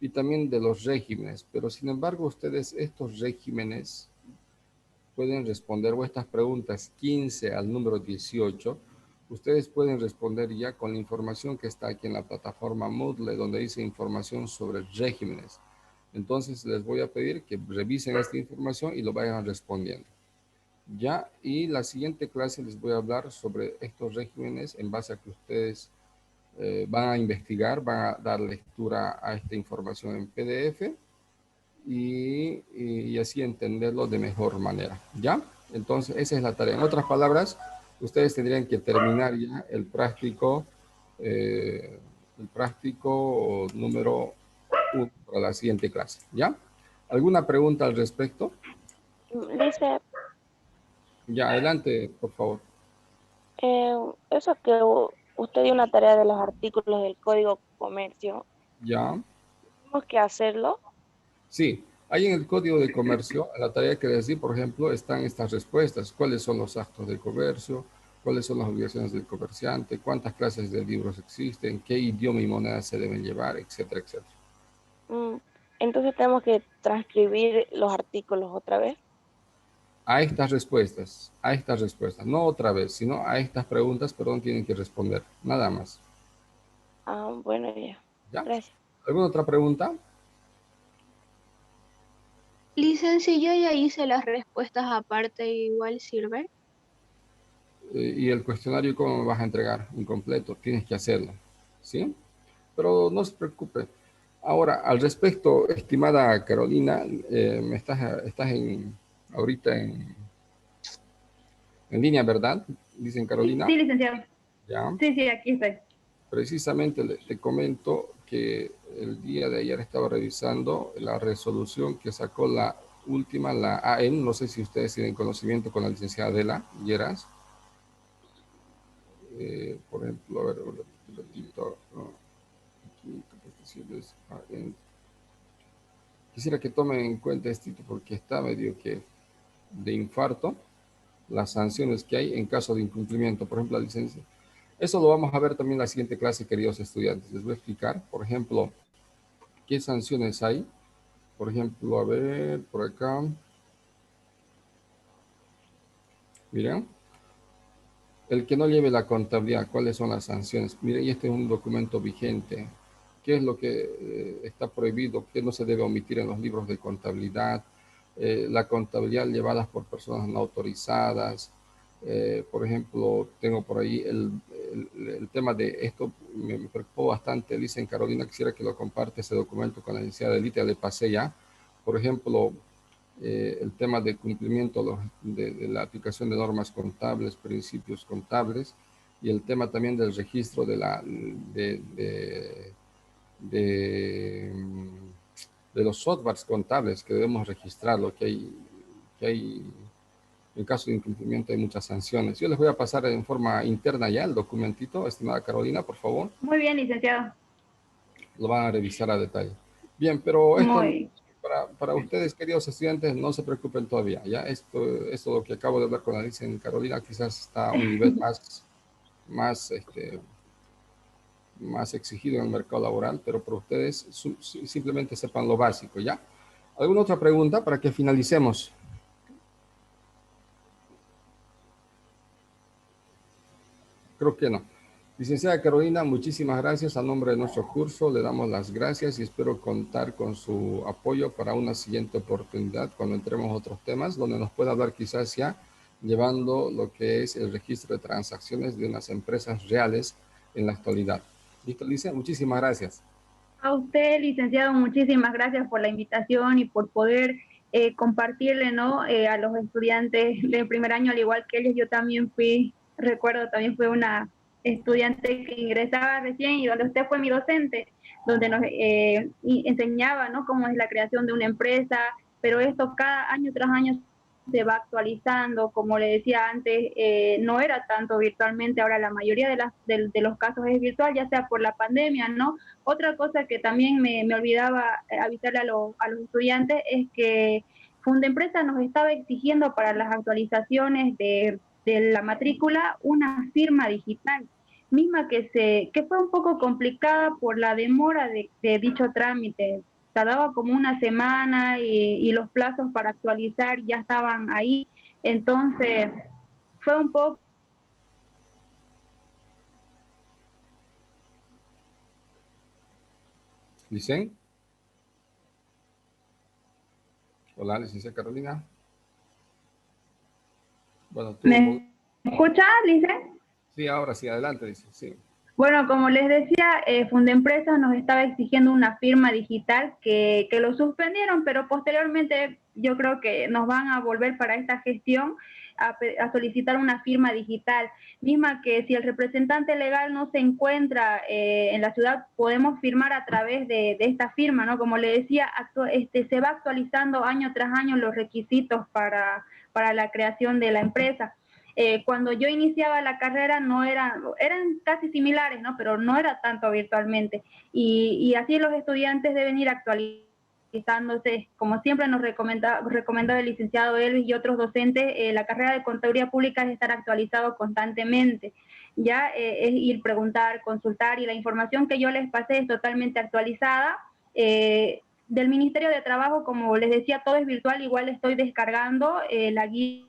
y también de los regímenes. Pero sin embargo, ustedes estos regímenes pueden responder, o estas preguntas 15 al número 18, ustedes pueden responder ya con la información que está aquí en la plataforma Moodle, donde dice información sobre regímenes. Entonces les voy a pedir que revisen esta información y lo vayan respondiendo. Ya, y la siguiente clase les voy a hablar sobre estos regímenes en base a que ustedes van a investigar, van a dar lectura a esta información en PDF y así entenderlo de mejor manera. ¿Ya? Entonces, esa es la tarea. En otras palabras, ustedes tendrían que terminar ya el práctico número 1 para la siguiente clase. ¿Ya? ¿Alguna pregunta al respecto? Dice, Ya, adelante, por favor. eso que usted dio una tarea de los artículos del Código Comercio, Ya. ¿tenemos que hacerlo? Sí, ahí en el Código de Comercio, a la tarea que les di, por ejemplo, están estas respuestas. ¿Cuáles son los actos de comercio? ¿Cuáles son las obligaciones del comerciante? ¿Cuántas clases de libros existen? ¿Qué idioma y moneda se deben llevar? Etcétera, etcétera. Entonces tenemos que transcribir los artículos otra vez. A estas respuestas, no otra vez, sino a estas preguntas, perdón, tienen que responder. Nada más. Bueno, ya. ¿Ya? Gracias. ¿Alguna otra pregunta? Licencia, yo ya hice las respuestas aparte, igual sirve. ¿Y el cuestionario cómo me vas a entregar? Incompleto, tienes que hacerlo. ¿Sí? Pero no se preocupe. Ahora, al respecto, estimada Carolina, estás ahorita en línea, ¿verdad? Dicen Carolina. Sí, licenciado. Ya. Sí, aquí estoy. Precisamente te comento que el día de ayer estaba revisando la resolución que sacó la última, la AEN. No sé si ustedes tienen conocimiento con la licenciada Adela Lleras. Por ejemplo, a ver, un ratito. Quisiera que tomen en cuenta esto porque está medio que de infarto las sanciones que hay en caso de incumplimiento, por ejemplo, la licencia. Eso lo vamos a ver también en la siguiente clase, queridos estudiantes. Les voy a explicar, por ejemplo, qué sanciones hay. Por ejemplo, a ver, por acá. Miren. El que no lleve la contabilidad, ¿cuáles son las sanciones? Miren, y este es un documento vigente. ¿Qué es lo que está prohibido? ¿Qué no se debe omitir en los libros de contabilidad? La contabilidad llevada por personas no autorizadas. Por ejemplo, tengo por ahí el tema de esto, me preocupó bastante. Dicen, Carolina, quisiera que lo comparte ese documento con la licenciada Elita, le pasé ya. Por ejemplo, el tema de cumplimiento de la aplicación de normas contables, principios contables, y el tema también del registro de los softwares contables que debemos registrarlo, que hay en caso de incumplimiento hay muchas sanciones. Yo les voy a pasar en forma interna ya el documentito, estimada Carolina, por favor. Muy bien, licenciado. Lo van a revisar a detalle. Bien, pero esto Muy. para ustedes, queridos estudiantes, no se preocupen todavía. Ya esto lo que acabo de hablar con la licenciada Carolina, quizás está a un nivel más exigido en el mercado laboral, pero para ustedes simplemente sepan lo básico, ¿ya? ¿Alguna otra pregunta para que finalicemos? Creo que no. Licenciada Carolina, muchísimas gracias. A nombre de nuestro curso le damos las gracias y espero contar con su apoyo para una siguiente oportunidad cuando entremos a otros temas, donde nos pueda hablar quizás ya llevando lo que es el registro de transacciones de unas empresas reales en la actualidad. Listo, Licenciada, muchísimas gracias. A usted, licenciado, muchísimas gracias por la invitación y por poder compartirle, ¿no? A los estudiantes de primer año, al igual que ellos, yo también recuerdo, también fui una estudiante que ingresaba recién y donde usted fue mi docente, donde nos enseñaba, ¿no? Cómo es la creación de una empresa, pero esto cada año tras año se va actualizando, como le decía antes, no era tanto virtualmente, ahora la mayoría de los casos es virtual, ya sea por la pandemia, ¿no? Otra cosa que también me olvidaba avisarle a los estudiantes es que Fundempresa nos estaba exigiendo para las actualizaciones de la matrícula una firma digital, misma que fue un poco complicada por la demora de dicho trámite. Tardaba como una semana y los plazos para actualizar ya estaban ahí. Entonces, fue un poco. Licen. Hola, licenciada Carolina. Bueno, tú... ¿Me escucha, Lice? Sí, ahora sí, adelante, dice, sí. Bueno, como les decía, Fundempresa nos estaba exigiendo una firma digital que lo suspendieron, pero posteriormente yo creo que nos van a volver para esta gestión a solicitar una firma digital, misma que si el representante legal no se encuentra en la ciudad, podemos firmar a través de esta firma, ¿no? Como le decía, se va actualizando año tras año los requisitos para la creación de la empresa. Cuando yo iniciaba la carrera eran casi similares, ¿no? Pero no era tanto virtualmente. Y así los estudiantes deben ir actualizándose. Como siempre nos recomendaba el licenciado Elvis y otros docentes, la carrera de Contaduría Pública es estar actualizado constantemente. Ya es ir preguntar, consultar, y la información que yo les pasé es totalmente actualizada. Del Ministerio de Trabajo, como les decía, todo es virtual, igual estoy descargando la guía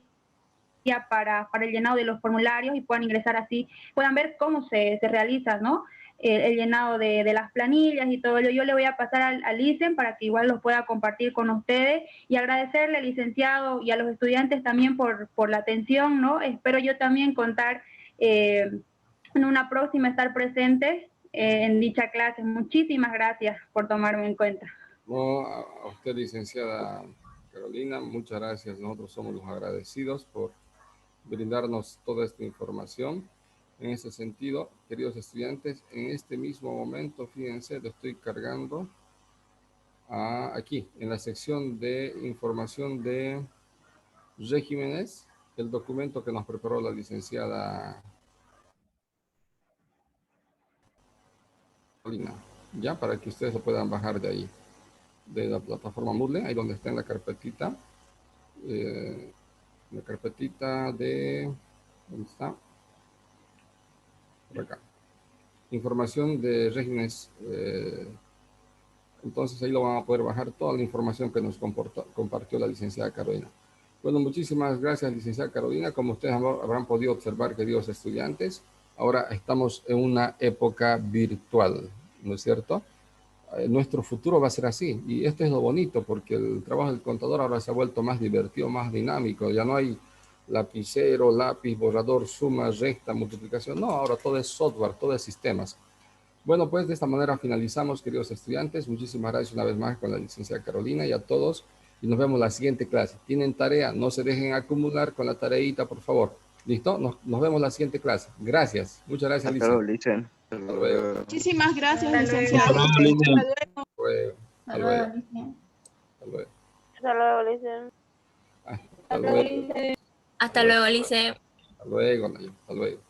para el llenado de los formularios y puedan ingresar así, puedan ver cómo se realiza, ¿no? El llenado de las planillas y todo ello. Yo le voy a pasar al ICEN para que igual los pueda compartir con ustedes y agradecerle al licenciado y a los estudiantes también por la atención, ¿no? Espero yo también contar en una próxima estar presente en dicha clase. Muchísimas gracias por tomarme en cuenta. No, a usted, licenciada Carolina, muchas gracias. Nosotros somos los agradecidos por brindarnos toda esta información. En ese sentido, queridos estudiantes, en este mismo momento, fíjense, lo estoy cargando aquí, en la sección de información de regímenes, el documento que nos preparó la licenciada Carolina, ya para que ustedes lo puedan bajar de ahí, de la plataforma Moodle, ahí donde está en la carpetita. La carpetita de... ¿Dónde está? Por acá. Información de regímenes. Entonces ahí lo van a poder bajar toda la información que nos compartió la licenciada Carolina. Bueno, muchísimas gracias, licenciada Carolina. Como ustedes habrán podido observar, queridos estudiantes, ahora estamos en una época virtual, ¿no es cierto? Nuestro futuro va a ser así, y esto es lo bonito, porque el trabajo del contador ahora se ha vuelto más divertido, más dinámico. Ya no hay lapicero, lápiz, borrador, suma, recta, multiplicación. No, ahora todo es software, todo es sistemas. Bueno, pues de esta manera finalizamos, queridos estudiantes. Muchísimas gracias una vez más con la licenciada Carolina y a todos. Y nos vemos en la siguiente clase. Tienen tarea, no se dejen acumular con la tareita, por favor. ¿Listo? Nos vemos en la siguiente clase. Gracias. Muchas gracias, Hasta luego, Licen. Hasta luego. Muchísimas gracias, Hasta licenciado. luego. Hasta luego. Hasta luego. Hasta luego. Hasta luego, Licen. Hasta luego. Hasta luego, Lice. Hasta luego, Naya. Hasta luego.